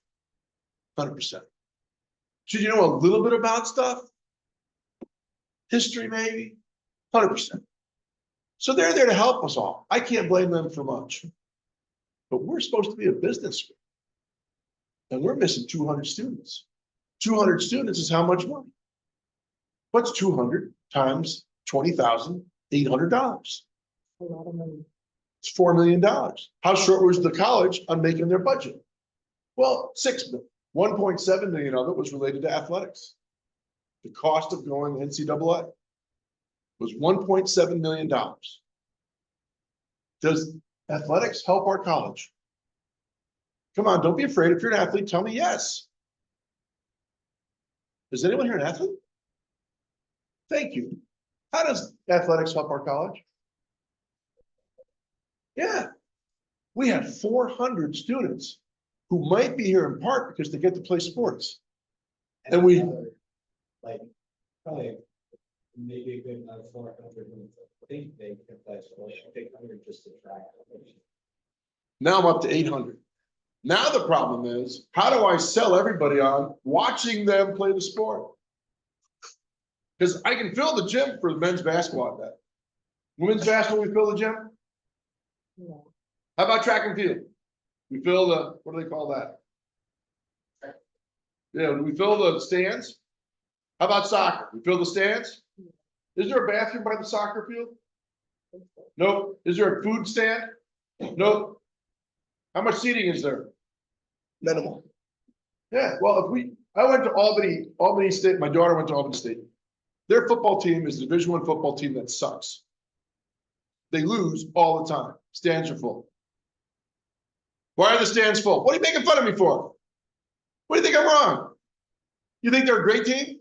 100%. Should you know a little bit about stuff? History, maybe, 100%. So they're there to help us all. I can't blame them for much. But we're supposed to be a business school. And we're missing 200 students. 200 students is how much money? What's 200 times $20,800? A lot of money. It's $4 million. How short was the college on making their budget? Well, 6 million. 1.7 million of it was related to athletics. The cost of going NCAA was $1.7 million. Does athletics help our college? Come on, don't be afraid. If you're an athlete, tell me yes. Is anyone here an athlete? Thank you. How does athletics help our college? Yeah. We have 400 students who might be here in part because they get to play sports. And we- another, like, probably maybe a good another 400, I think they can play so I think 100 just to track. Now I'm up to 800. Now the problem is, how do I sell everybody on watching them play the sport? Because I can fill the gym for the men's basketball at that. Women's basketball, we fill the gym. No. How about track and field? We fill the, what do they call that? Yeah, we fill the stands. How about soccer? We fill the stands? Is there a bathroom by the soccer field? Nope. Is there a food stand? Nope. How much seating is there? Minimal. Yeah, well, I went to Albany State, my daughter went to Albany State. Their football team is the Division I football team that sucks. They lose all the time. Stands are full. Why are the stands full? What are you making fun of me for? What do you think I'm wrong? You think they're a great team?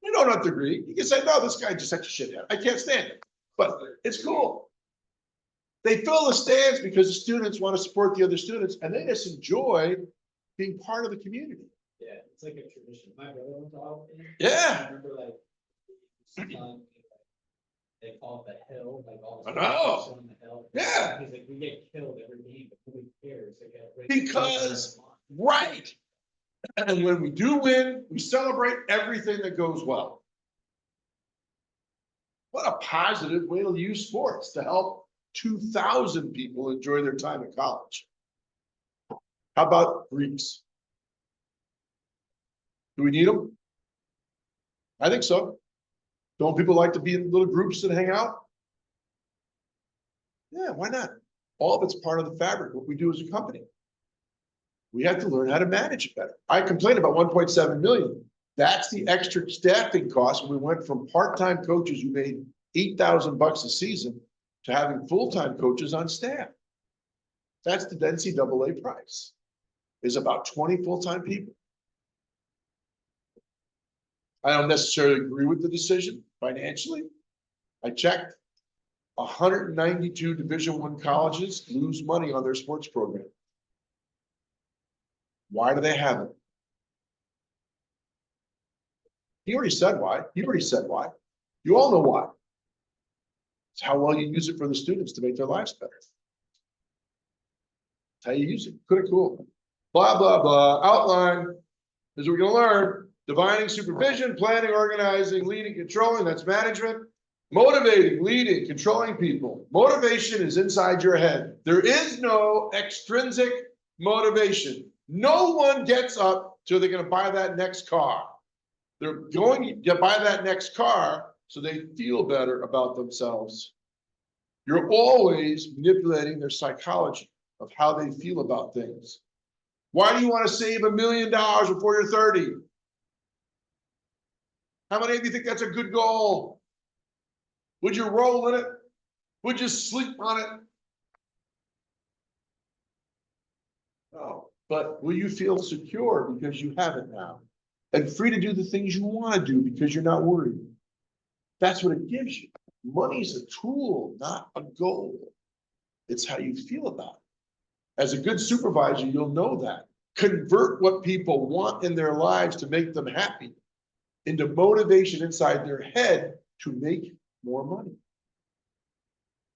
You don't have to agree. You can say, no, this guy just such a shithead. I can't stand it. But it's cool. They fill the stands because the students want to support the other students and they just enjoy being part of the community. Yeah, it's like a tradition. My brother went to Albany. Yeah. I remember they call it the hill, like all. I know. On the hill. Yeah. He's like, we get killed every game, but who cares? Because- Right. And when we do win, we celebrate everything that goes well. What a positive way to use sports to help 2,000 people enjoy their time at college. How about Greeks? Do we need them? I think so. Don't people like to be in little groups and hang out? Yeah, why not? All of it's part of the fabric, what we do as a company. We have to learn how to manage it better. I complained about 1.7 million. That's the extra staffing cost when we went from part-time coaches who made $8,000 a season to having full-time coaches on staff. That's the NCAA price, is about 20 full-time people. I don't necessarily agree with the decision financially. I checked. 192 Division I colleges lose money on their sports program. Why do they have it? He already said why. You already said why. You all know why. It's how well you use it for the students to make their lives better. It's how you use it. Pretty cool. Blah, blah, blah. Outline. As we're going to learn, defining supervision, planning, organizing, leading, controlling. That's management. Motivating, leading, controlling people. Motivation is inside your head. There is no extrinsic motivation. No one gets up till they're going to buy that next car. They're going to buy that next car so they feel better about themselves. You're always manipulating their psychology of how they feel about things. Why do you want to save $1 million before you're 30? How many of you think that's a good goal? Would you roll in it? Would you sleep on it? No, but will you feel secure because you have it now? And free to do the things you want to do because you're not worried. That's what it gives you. Money's a tool, not a goal. It's how you feel about it. As a good supervisor, you'll know that. Convert what people want in their lives to make them happy into motivation inside their head to make more money.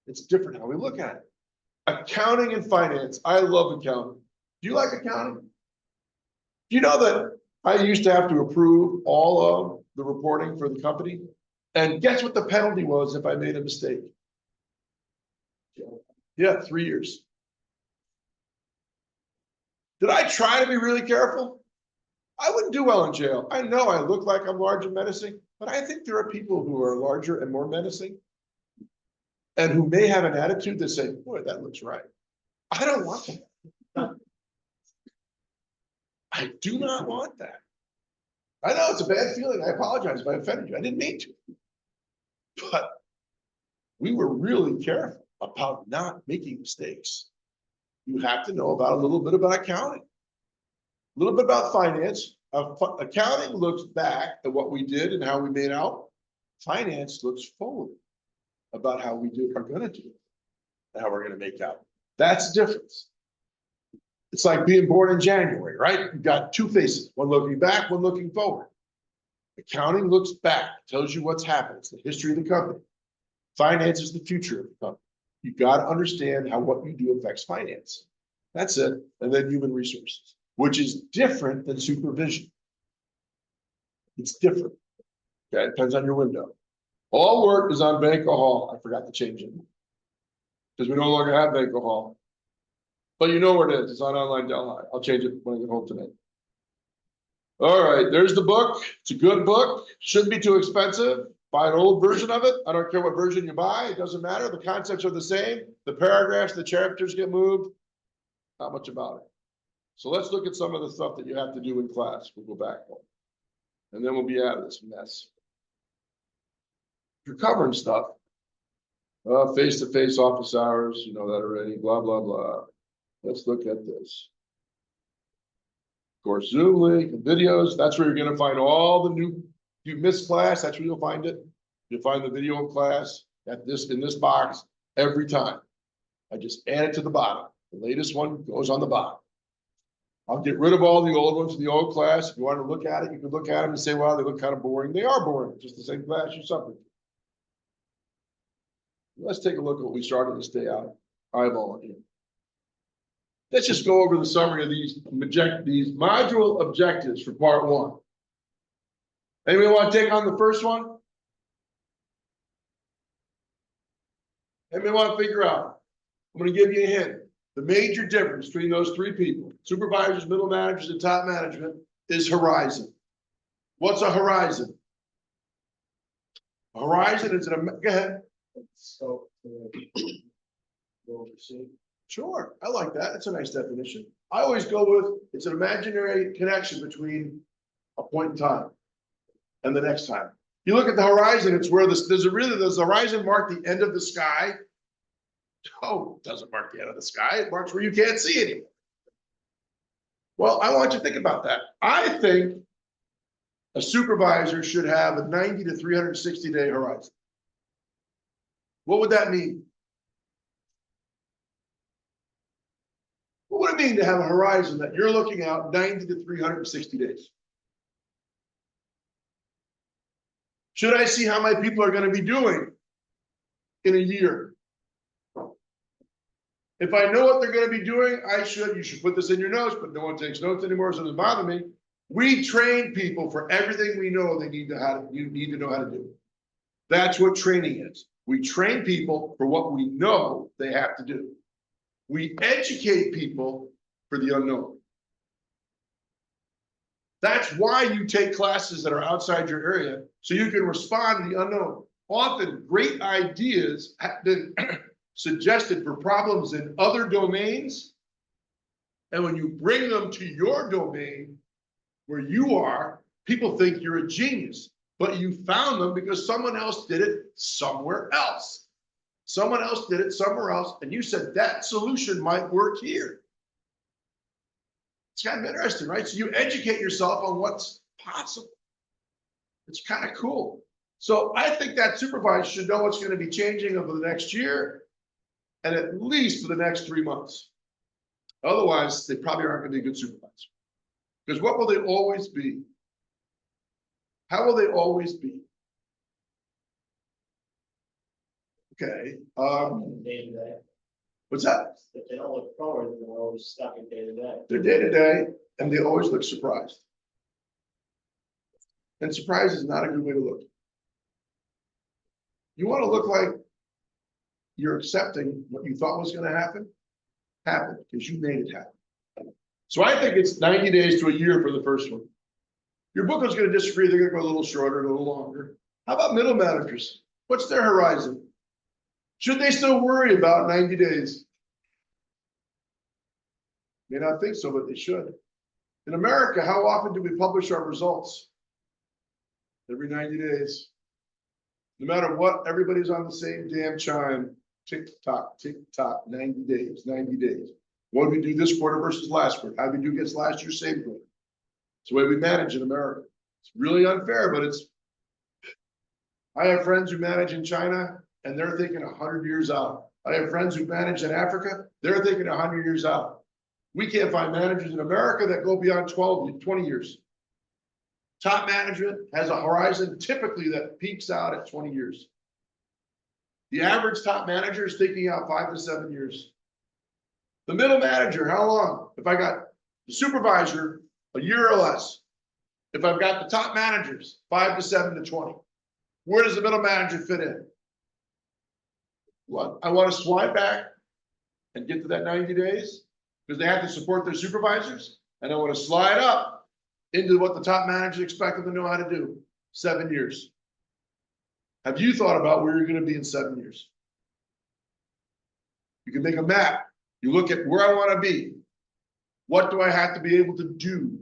It's different how we look at it. Accounting and finance. I love accounting. Do you like accounting? Do you know that I used to have to approve all of the reporting for the company. And guess what the penalty was if I made a mistake? Yeah, 3 years. Did I try to be really careful? I wouldn't do well in jail. I know I look like I'm large and menacing, but I think there are people who are larger and more menacing. And who may have an attitude that say, boy, that looks right. I don't want that. I do not want that. I know it's a bad feeling. I apologize if I offended you. I didn't mean to. But we were really careful about not making mistakes. You have to know about a little bit about accounting, a little bit about finance. Accounting looks back at what we did and how we made out. Finance looks forward about how we are going to do it and how we're going to make out. That's the difference. It's like being born in January, right? You've got two faces, one looking back, one looking forward. Accounting looks back, tells you what's happened. It's the history of the company. Finance is the future of the company. You got to understand how what you do affects finance. That's it. And then human resources, which is different than supervision. It's different. Okay, it depends on your window. All work is on Banco Hall. I forgot to change it because we no longer have Banco Hall. But you know where it is. It's on Online Delhi. I'll change it when I get home tonight. All right, there's the book. It's a good book. Shouldn't be too expensive. Buy an old version of it. I don't care what version you buy. It doesn't matter. The concepts are the same. The paragraphs, the chapters get moved. Not much about it. So let's look at some of the stuff that you have to do in class. We'll go back one. And then we'll be out of this mess. If you're covering stuff, face-to-face office hours, you know that already, blah, blah, blah. Let's look at this. Of course, Zoom link and videos, that's where you're going to find all the new, you missed class, that's where you'll find it. You'll find the video in class at this, in this box every time. I just add it to the bottom. The latest one goes on the bottom. I'll get rid of all the old ones from the old class. If you want to look at it, you can look at them and say, well, they look kind of boring. They are boring, just the same class you suffered. Let's take a look at what we started this day out eyeballing here. Let's just go over the summary of these module objectives for part one. Anybody want to take on the first one? Anybody want to figure out? I'm going to give you a hint. The major difference between those three people, supervisors, middle managers, and top management, is horizon. What's a horizon? A horizon is an, go ahead. So, oversee. Sure, I like that. That's a nice definition. I always go with, it's an imaginary connection between a point in time and the next time. You look at the horizon, it's where does the horizon mark the end of the sky? Oh, it doesn't mark the end of the sky. It marks where you can't see anymore. Well, I want you to think about that. I think a supervisor should have a 90 to 360 day horizon. What would that mean? What would it mean to have a horizon that you're looking out 90 to 360 days? Should I see how my people are going to be doing in a year? If I know what they're going to be doing, you should put this in your notes, but no one takes notes anymore, so it doesn't bother me. We train people for everything we know you need to know how to do. That's what training is. We train people for what we know they have to do. We educate people for the unknown. That's why you take classes that are outside your area, so you can respond to the unknown. Often great ideas have been suggested for problems in other domains. And when you bring them to your domain where you are, people think you're a genius, but you found them because someone else did it somewhere else. Someone else did it somewhere else, and you said that solution might work here. It's kind of interesting, right? So you educate yourself on what's possible. It's kind of cool. So I think that supervisor should know what's going to be changing over the next year and at least for the next 3 months. Otherwise, they probably aren't going to be a good supervisor. Because what will they always be? How will they always be? Okay. Day to day. What's that? If they don't look forward, they're always stuck in day to day. They're day to day, and they always look surprised. And surprise is not a good way to look. You want to look like you're accepting what you thought was going to happen, because you made it happen. So I think it's 90 days to a year for the first one. Your book is going to disagree. They're going to go a little shorter, a little longer. How about middle managers? What's their horizon? Should they still worry about 90 days? May not think so, but they should. In America, how often do we publish our results? Every 90 days. No matter what, everybody's on the same damn chime. Tick tock, 90 days, 90 days. What did we do this quarter versus last quarter? How did we do against last year's same quarter? It's the way we manage in America. It's really unfair, but it's. I have friends who manage in China and they're thinking 100 years out. I have friends who manage in Africa, they're thinking 100 years out. We can't find managers in America that go beyond 20 years. Top management has a horizon typically that peaks out at 20 years. The average top manager is thinking out 5 to 7 years. The middle manager, how long? If I got the supervisor, a year or less. If I've got the top managers, 5 to 7 to 20. Where does the middle manager fit in? Well, I want to slide back and get to that 90 days because they have to support their supervisors. And I want to slide up into what the top managers expect them to know how to do. 7 years. Have you thought about where you're going to be in 7 years? You can make a map. You look at where I want to be. What do I have to be able to do?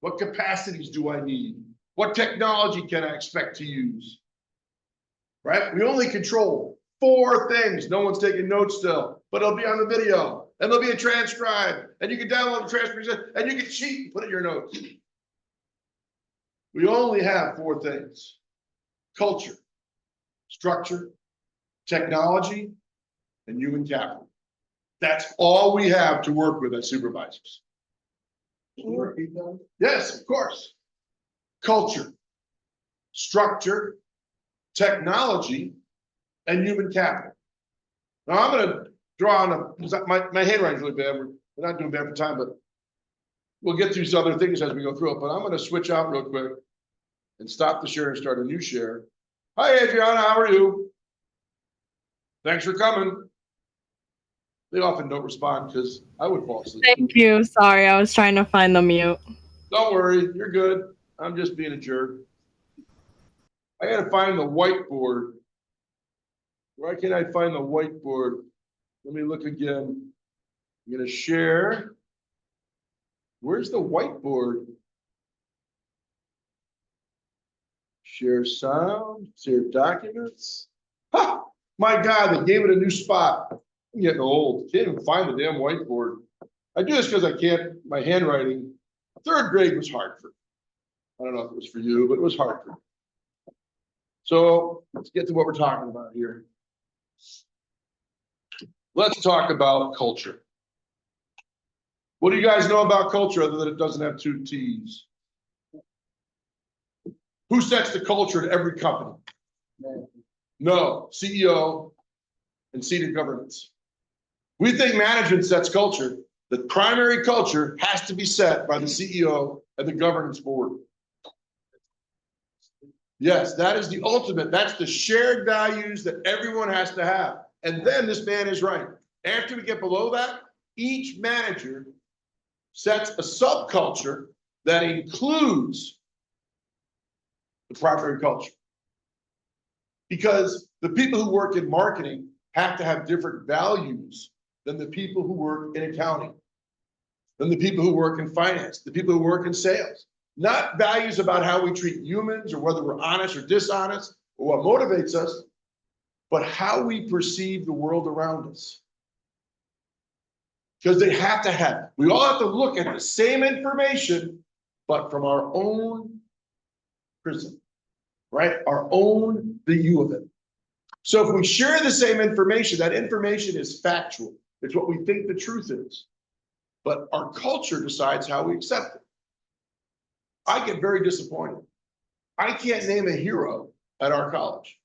What capacities do I need? What technology can I expect to use? Right? We only control 4 things. No one's taking notes still, but it'll be on the video and there'll be a transcribe and you can download the transcript and you can cheat and put it in your notes. We only have 4 things: culture, structure, technology, and human capital. That's all we have to work with as supervisors. Can you repeat that? Yes, of course. Culture, structure, technology, and human capital. Now I'm going to draw on my handwriting's really bad. We're not doing bad for time, but we'll get through some other things as we go through it. But I'm going to switch out real quick and stop the share and start a new share. Hi, Adriana, how are you? Thanks for coming. They often don't respond because I would fall asleep. Thank you. Sorry, I was trying to find the mute. Don't worry, you're good. I'm just being a jerk. I gotta find the whiteboard. Why can't I find the whiteboard? Let me look again. I'm gonna share. Where's the whiteboard? Share sound, share documents. Ha! My God, they gave it a new spot. I'm getting old. Can't even find the damn whiteboard. I do this because I can't, my handwriting. 3rd grade was hard for me. I don't know if it was for you, but it was hard for me. So let's get to what we're talking about here. Let's talk about culture. What do you guys know about culture other than it doesn't have 2 T's? Who sets the culture at every company? No, CEO and seat of governance. We think management sets culture. The primary culture has to be set by the CEO and the governance board. Yes, that is the ultimate. That's the shared values that everyone has to have. And then this man is right. After we get below that, each manager sets a subculture that includes the primary culture. Because the people who work in marketing have to have different values than the people who work in accounting, than the people who work in finance, the people who work in sales. Not values about how we treat humans or whether we're honest or dishonest or what motivates us, but how we perceive the world around us. Because they have to have, we all have to look at the same information, but from our own prism, right? Our own view of it. So if we share the same information, that information is factual. It's what we think the truth is. But our culture decides how we accept it. I get very disappointed. I can't name a hero at our college.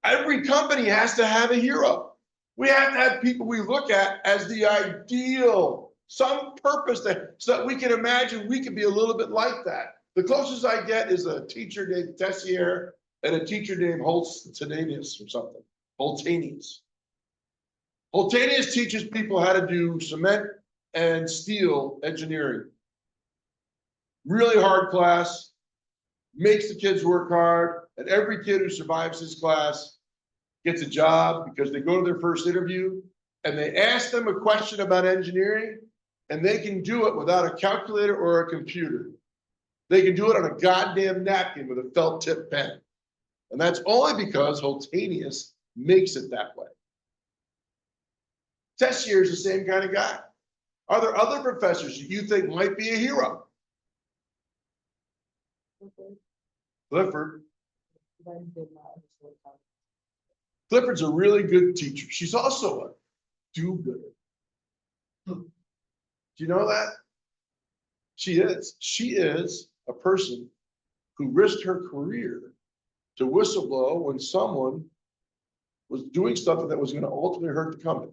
Every company has to have a hero. We have to have people we look at as the ideal some purpose that, so that we can imagine we could be a little bit like that. The closest I get is a teacher named Tessier and a teacher named Holtanius or something, Holtanius. Holtanius teaches people how to do cement and steel engineering. Really hard class, makes the kids work hard, and every kid who survives this class gets a job because they go to their first interview and they ask them a question about engineering and they can do it without a calculator or a computer. They can do it on a goddamn napkin with a felt tip pen. And that's only because Holtanius makes it that way. Tessier is the same kind of guy. Are there other professors that you think might be a hero? Clifford. Clifford's a really good teacher. She's also a do-gooder. Do you know that? She is. She is a person who risked her career to whistleblow when someone was doing something that was going to ultimately hurt the company.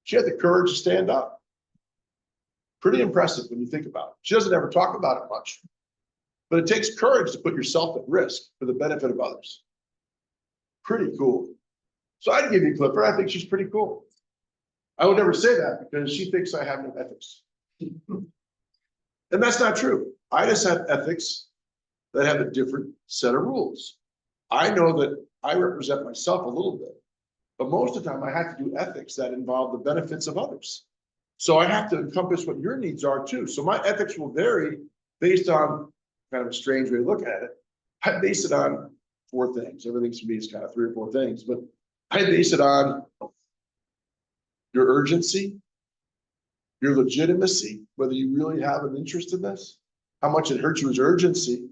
She had the courage to stand up. Pretty impressive when you think about it. She doesn't ever talk about it much. But it takes courage to put yourself at risk for the benefit of others. Pretty cool. So I'd give you Clifford. I think she's pretty cool. I would never say that because she thinks I have no ethics. And that's not true. I just have ethics that have a different set of rules. I know that I represent myself a little bit, but most of the time I have to do ethics that involve the benefits of others. So I have to encompass what your needs are too. So my ethics will vary based on kind of a strange way to look at it. I base it on 4 things. Everything to me is kind of 3 or 4 things, but I base it on your urgency, your legitimacy, whether you really have an interest in this, how much it hurts you as urgency,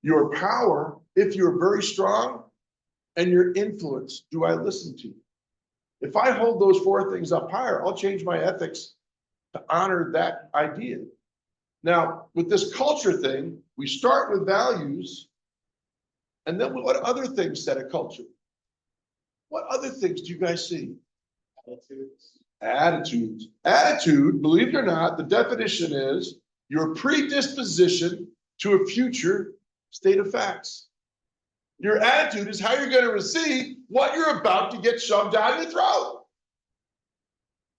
your power, if you're very strong, and your influence. Do I listen to you? If I hold those 4 things up higher, I'll change my ethics to honor that idea. Now, with this culture thing, we start with values, and then what other things set a culture? What other things do you guys see? Attitudes. Attitude, believe it or not, the definition is your predisposition to a future state of facts. Your attitude is how you're going to receive what you're about to get shoved down your throat.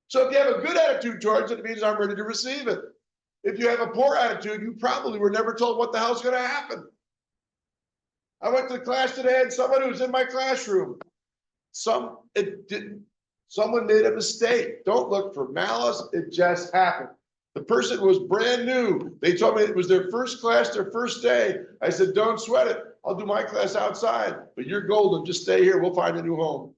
So if you have a good attitude towards it, it means I'm ready to receive it. If you have a poor attitude, you probably were never told what the hell's going to happen. I went to the class today and someone who was in my classroom, someone made a mistake. Don't look for malice. It just happened. The person was brand new. They told me it was their first class, their first day. I said, don't sweat it. I'll do my class outside, but you're golden. Just stay here. We'll find a new home.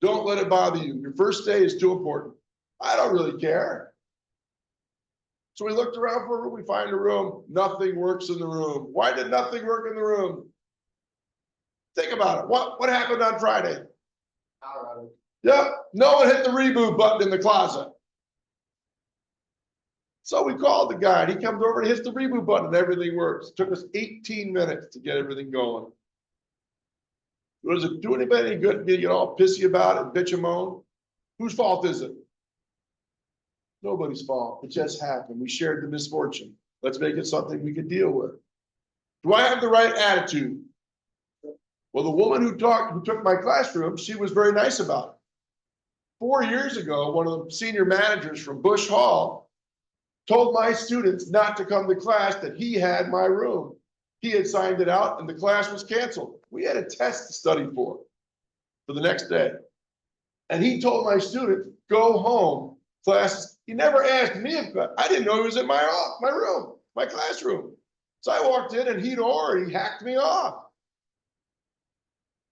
Don't let it bother you. Your first day is too important. I don't really care. So we looked around for a room. We find a room. Nothing works in the room. Why did nothing work in the room? Think about it. What happened on Friday? Yep. No one hit the reboot button in the closet. So we called the guy and he comes over and hits the reboot button and everything works. It took us 18 minutes to get everything going. Does it do anybody any good to get all pissy about it and bitch and moan? Whose fault is it? Nobody's fault. It just happened. We shared the misfortune. Let's make it something we could deal with. Do I have the right attitude? Well, the woman who took my classroom, she was very nice about it. 4 years ago, one of the senior managers from Bush Hall told my students not to come to class, that he had my room. He had signed it out and the class was canceled. We had a test to study for the next day. And he told my students, go home. Classes. He never asked me if I didn't know he was in my room, my classroom. So I walked in and he'd already hacked me off.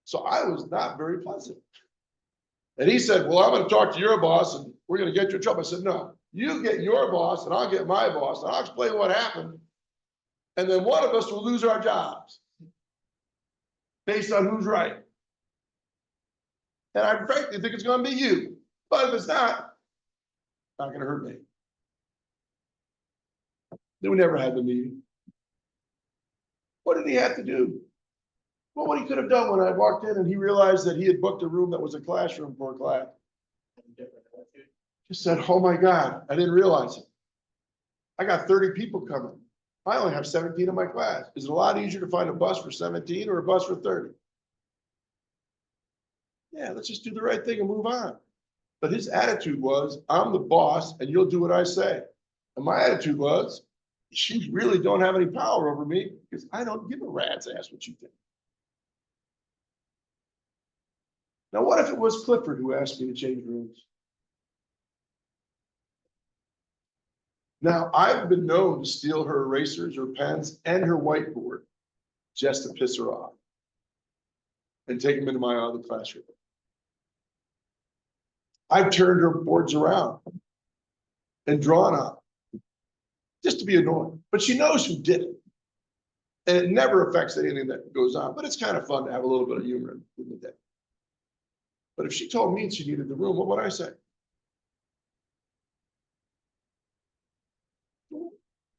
So I was not very pleasant. And he said, well, I'm going to talk to your boss and we're going to get you in trouble. I said, no, you get your boss and I'll get my boss and I'll explain what happened. And then one of us will lose our jobs based on who's right. And I frankly think it's going to be you. But if it's not going to hurt me. Then we never had the meeting. What did he have to do? Well, what he could have done when I walked in and he realized that he had booked a room that was a classroom for a class. Just said, oh my God, I didn't realize it. I got 30 people coming. I only have 17 in my class. Is it a lot easier to find a bus for 17 or a bus for 30? Yeah, let's just do the right thing and move on. But his attitude was, I'm the boss and you'll do what I say. And my attitude was, you really don't have any power over me because I don't give a rat's ass what you think. Now, what if it was Clifford who asked me to change rooms? Now, I've been known to steal her erasers, her pens, and her whiteboard just to piss her off and take them into my other classroom. I've turned her boards around and drawn on just to be annoying, but she knows who did it. And it never affects anything that goes on, but it's kind of fun to have a little bit of humor in the day. But if she told me she needed the room, what would I say?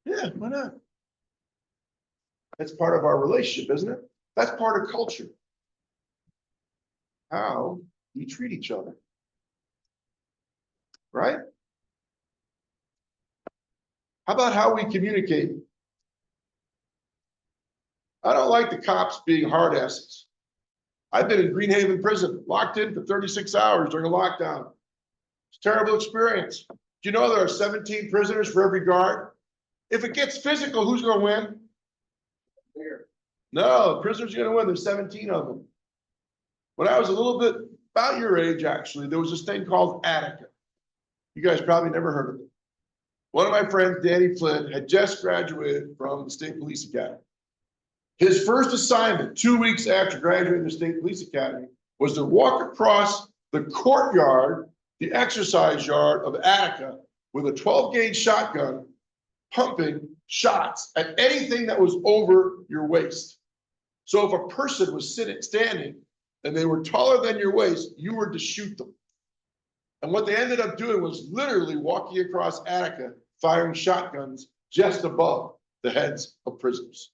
Yeah, why not? That's part of our relationship, isn't it? That's part of culture. How we treat each other. Right? How about how we communicate? I don't like the cops being hard asses. I've been in Greenhaven prison, locked in for 36 hours during a lockdown. It's a terrible experience. Do you know there are 17 prisoners for every guard? If it gets physical, who's going to win? No, the prisoners are going to win. There's 17 of them. When I was a little bit about your age, actually, there was this thing called Attica. You guys probably never heard of it. One of my friends, Danny Flynn, had just graduated from the State Police Academy. His first assignment, 2 weeks after graduating the State Police Academy, was to walk across the courtyard, the exercise yard of Attica with a 12-gauge shotgun, pumping shots at anything that was over your waist. So if a person was standing, and they were taller than your waist, you were to shoot them. And what they ended up doing was literally walking across Attica, firing shotguns just above the heads of prisoners.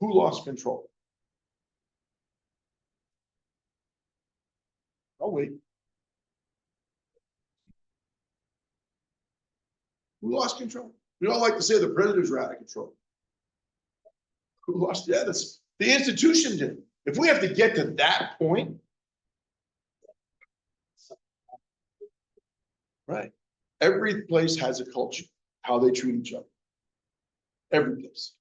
Who lost control? Oh, wait. Who lost control? We all like to say the prisoners were out of control. Who lost? Yeah, the institution did. If we have to get to that point, right? Every place has a culture, how they treat each other. Every place.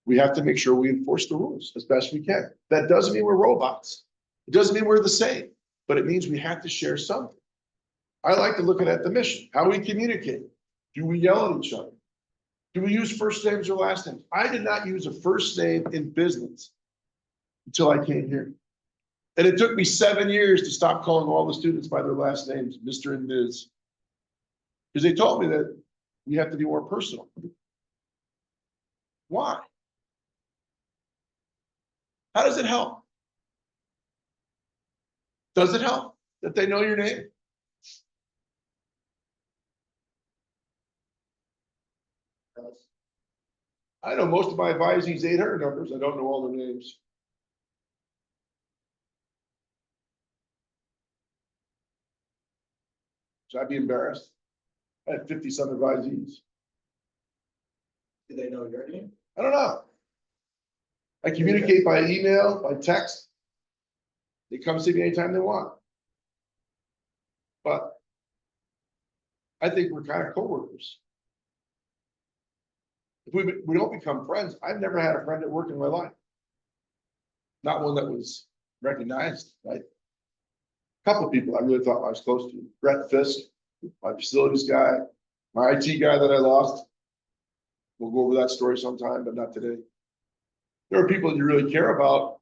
We have to make sure we enforce the rules as best we can. That doesn't mean we're robots. It doesn't mean we're the same, but it means we have to share something. I like to look at the mission, how we communicate. Do we yell at each other? Do we use first names or last names? I did not use a first name in business until I came here. And it took me 7 years to stop calling all the students by their last names, Mr. and Ms. Because they told me that we have to be more personal. Why? How does it help? Does it help that they know your name? I know most of my advisees' 800 numbers. I don't know all their names. Should I be embarrassed? I had 50-some advisees. Do they know your name? I don't know. I communicate by email, by text. They come see me anytime they want. But I think we're kind of coworkers. If we don't become friends, I've never had a friend at work in my life. Not one that was recognized, right? A couple of people I really thought I was close to. Brett Fisk, my facilities guy, my IT guy that I lost. We'll go over that story sometime, but not today. There are people that you really care about,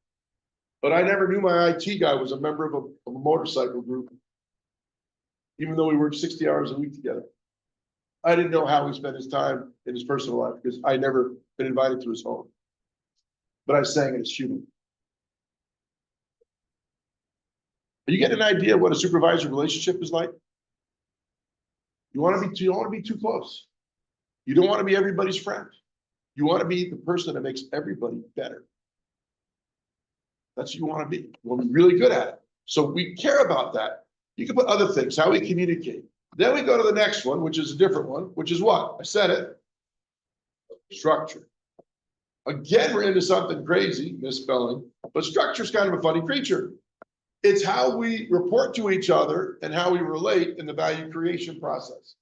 but I never knew my IT guy was a member of a motorcycle group, even though we worked 60 hours a week together. I didn't know how he spent his time in his personal life because I never been invited to his home. But I sang at his funeral. You get an idea of what a supervisor relationship is like? You don't want to be too close. You don't want to be everybody's friend. You want to be the person that makes everybody better. That's what you want to be. You want to be really good at it. So we care about that. You can put other things, how we communicate. Then we go to the next one, which is a different one, which is what? I said it. Structure. Again, we're into something crazy, misspelling, but structure is kind of a funny creature. It's how we report to each other and how we relate in the value creation process.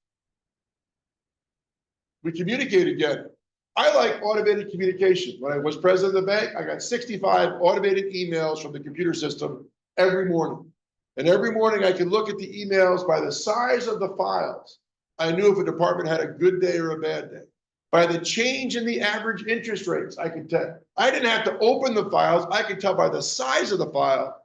We communicate again. I like automated communication. When I was president of the bank, I got 65 automated emails from the computer system every morning. And every morning I could look at the emails by the size of the files. I knew if a department had a good day or a bad day. By the change in the average interest rates, I could tell. I didn't have to open the files. I could tell by the size of the file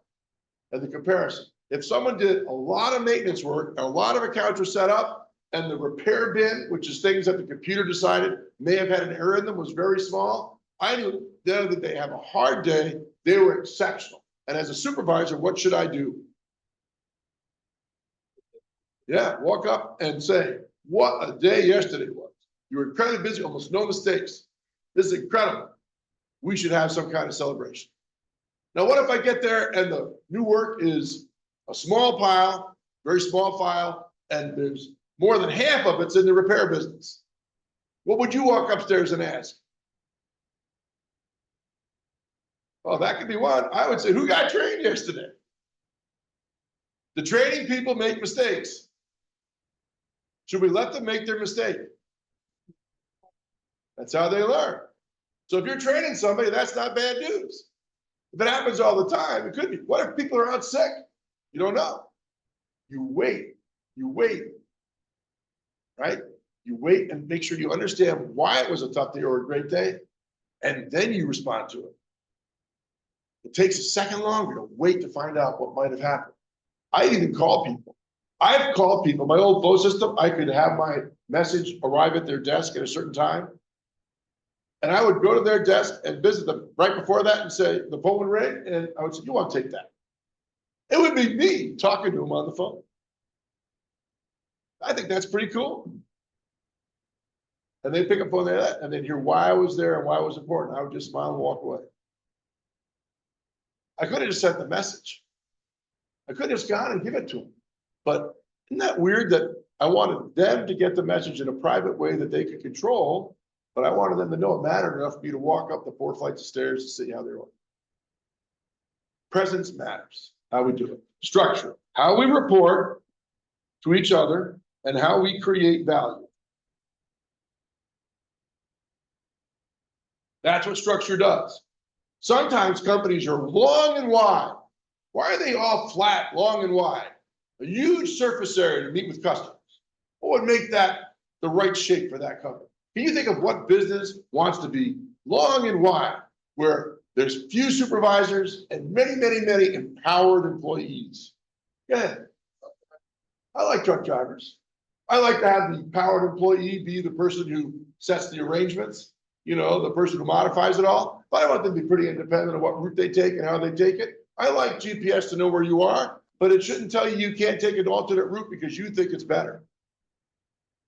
and the comparison. If someone did a lot of maintenance work, a lot of accounts were set up, and the repair bin, which is things that the computer decided may have had an error in them, was very small, I knew that they have a hard day. They were exceptional. And as a supervisor, what should I do? Yeah, walk up and say, what a day yesterday was. You were incredibly busy, almost no mistakes. This is incredible. We should have some kind of celebration. Now, what if I get there and the new work is a small pile, very small file, and there's more than half of it's in the repair business? What would you walk upstairs and ask? Well, that could be one. I would say, who got trained yesterday? The training people make mistakes. Should we let them make their mistake? That's how they learn. So if you're training somebody, that's not bad news. If it happens all the time, it could be. What if people are out sick? You don't know. You wait, right? You wait and make sure you understand why it was a tough day or a great day, and then you respond to it. It takes a second longer to wait to find out what might have happened. I even call people. I've called people. My old phone system, I could have my message arrive at their desk at a certain time. And I would go to their desk and visit them right before that and say, the phone would ring, and I would say, you want to take that? It would be me talking to them on the phone. I think that's pretty cool. And they pick up on that and then hear why I was there and why it was important. I would just smile and walk away. I could have just sent the message. I could have just gone and give it to them. But isn't that weird that I wanted them to get the message in a private way that they could control, but I wanted them to know it mattered enough for me to walk up the 4 flights of stairs to see how they're doing. Presence matters. How we do it. Structure. How we report to each other and how we create value. That's what structure does. Sometimes companies are long and wide. Why are they all flat, long and wide? A huge surface area to meet with customers. What would make that the right shape for that company? Can you think of what business wants to be long and wide, where there's few supervisors and many empowered employees? Yeah. I like truck drivers. I like to have the empowered employee be the person who sets the arrangements, you know, the person who modifies it all. But I want them to be pretty independent of what route they take and how they take it. I like GPS to know where you are, but it shouldn't tell you you can't take an alternate route because you think it's better.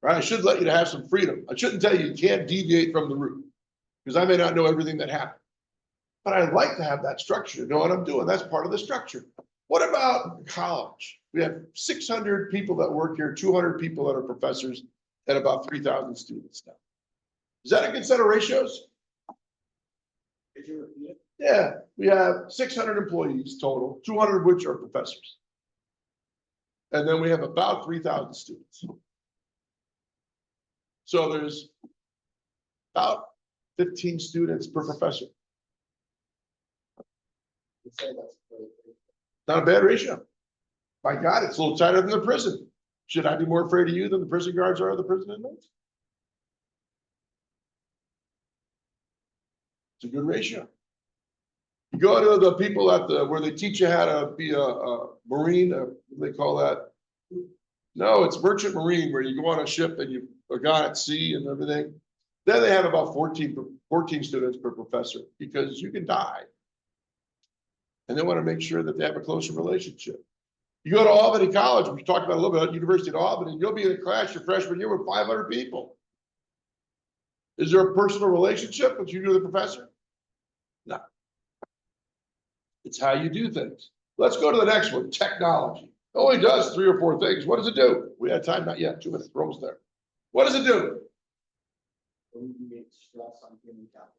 Right? I should let you to have some freedom. I shouldn't tell you you can't deviate from the route because I may not know everything that happened. But I like to have that structure, to know what I'm doing. That's part of the structure. What about college? We have 600 people that work here, 200 people that are professors, and about 3,000 students now. Is that a good set of ratios? Could you repeat it? Yeah, we have 600 employees total, 200 of which are professors. And then we have about 3,000 students. So there's about 15 students per professor. You'd say that's great. Not a bad ratio. My God, it's a little tighter than the prison. Should I be more afraid of you than the prison guards are of the prison inmates? It's a good ratio. You go to the people at the where they teach you how to be a Marine, what do they call that? No, it's merchant marine, where you go on a ship and you are gone at sea and everything. Then they have about 14 students per professor because you can die. And they want to make sure that they have a closer relationship. You go to Albany College, we talked about a little bit, University of Albany, you'll be in a class your freshman year with 500 people. Is there a personal relationship with you to the professor? No. It's how you do things. Let's go to the next one, technology. Only does 3 or 4 things. What does it do? We had time, not yet, 2 minutes, we're almost there. What does it do? Alleviate stress on human capital.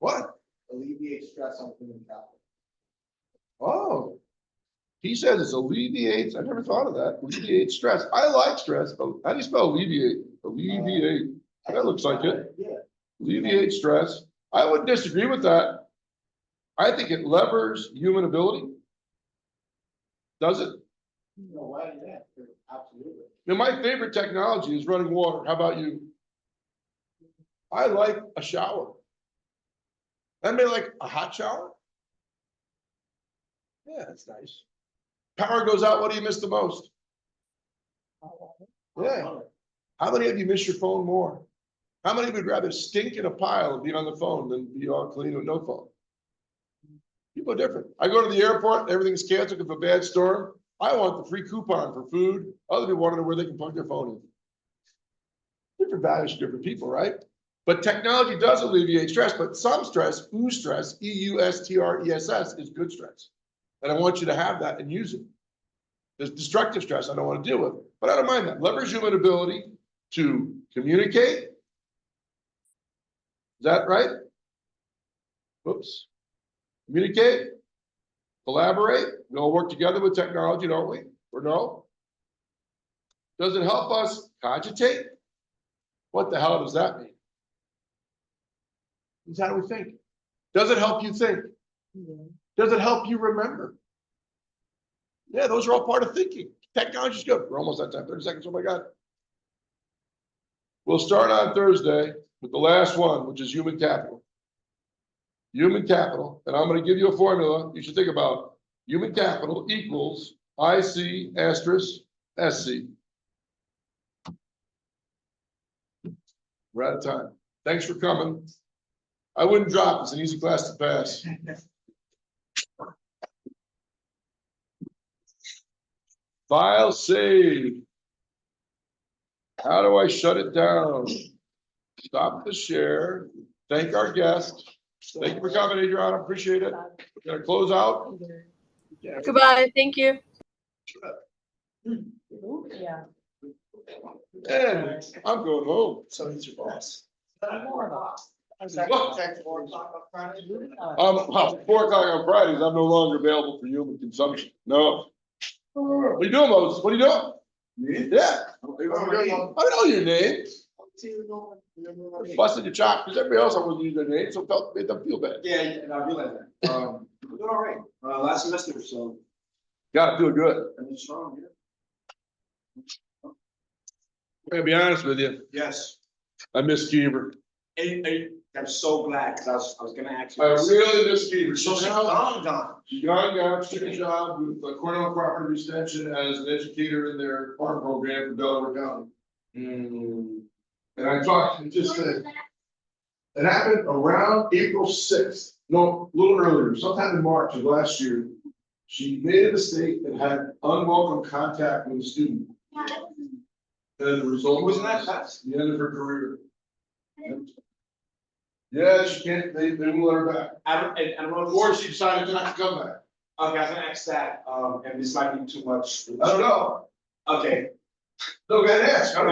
What? Alleviate stress on human capital. Oh. He says it alleviates, I never thought of that, alleviate stress. I like stress. Oh, how do you spell alleviate? Alleviate, that looks like it. Yeah. Alleviate stress. I would disagree with that. I think it levers human ability. Does it? No, why is that? Absolutely. Now, my favorite technology is running water. How about you? I like a shower. Anybody like a hot shower? Yeah, that's nice. Power goes out, what do you miss the most? Yeah. How many of you miss your phone more? How many would rather stink in a pile and be on the phone than be all clean with no phone? People are different. I go to the airport, everything's canceled because of a bad storm. I want the free coupon for food. Other people want to know where they can plug their phone in. Different values for different people, right? But technology does alleviate stress, but some stress, eustress, E-U-S-T-R-E-S-S, is good stress. And I want you to have that and use it. There's destructive stress I don't want to deal with, but I don't mind that. Levers human ability to communicate. Is that right? Whoops. Communicate, collaborate, we all work together with technology, don't we? Or no? Does it help us cogitate? What the hell does that mean? It's how do we think? Does it help you think? Does it help you remember? Yeah, those are all part of thinking. Technology's good. We're almost at time, 30 seconds. Oh my God. We'll start on Thursday with the last one, which is human capital. Human capital, and I'm going to give you a formula you should think about. Human capital equals IC asterisk SC. We're out of time. Thanks for coming. I wouldn't drop. It's an easy class to pass. File save. How do I shut it down? Stop the share. Thank our guest. Thank you for coming, Adriana. Appreciate it. Gonna close out. Goodbye. Thank you. Yeah. And I'm going home. So he's your boss. Well, 4 o'clock on Friday. 4 o'clock on Fridays, I'm no longer available for human consumption. No. What are you doing, Moses? What are you doing? Yeah. I know your name. Busted your chop, because everybody else I wasn't using their name, so made them feel bad. Yeah, and I realize that. We're doing all right. Last semester, so Gotta feel good. I'm strong, I'm gonna be honest with you, Yes. I miss Keever. I'm so glad, because I was gonna ask you. I really miss Keever. So she's Somehow, gone. she's gone, she took a job with the Cornell Cooperative Extension as an educator in their farm program in Delaware County. And I talked, and just said, it happened around April 6th, no, a little earlier, sometime in March of last year. She made a mistake and had unwelcome contact with a student. And the result was the end of her career. Yeah, she can't, they won't let her back. I don't know. Or she decided not to come back. Okay, I'm gonna ask that, and this might be too much. I don't know. Okay. No, go ahead and ask. I don't know.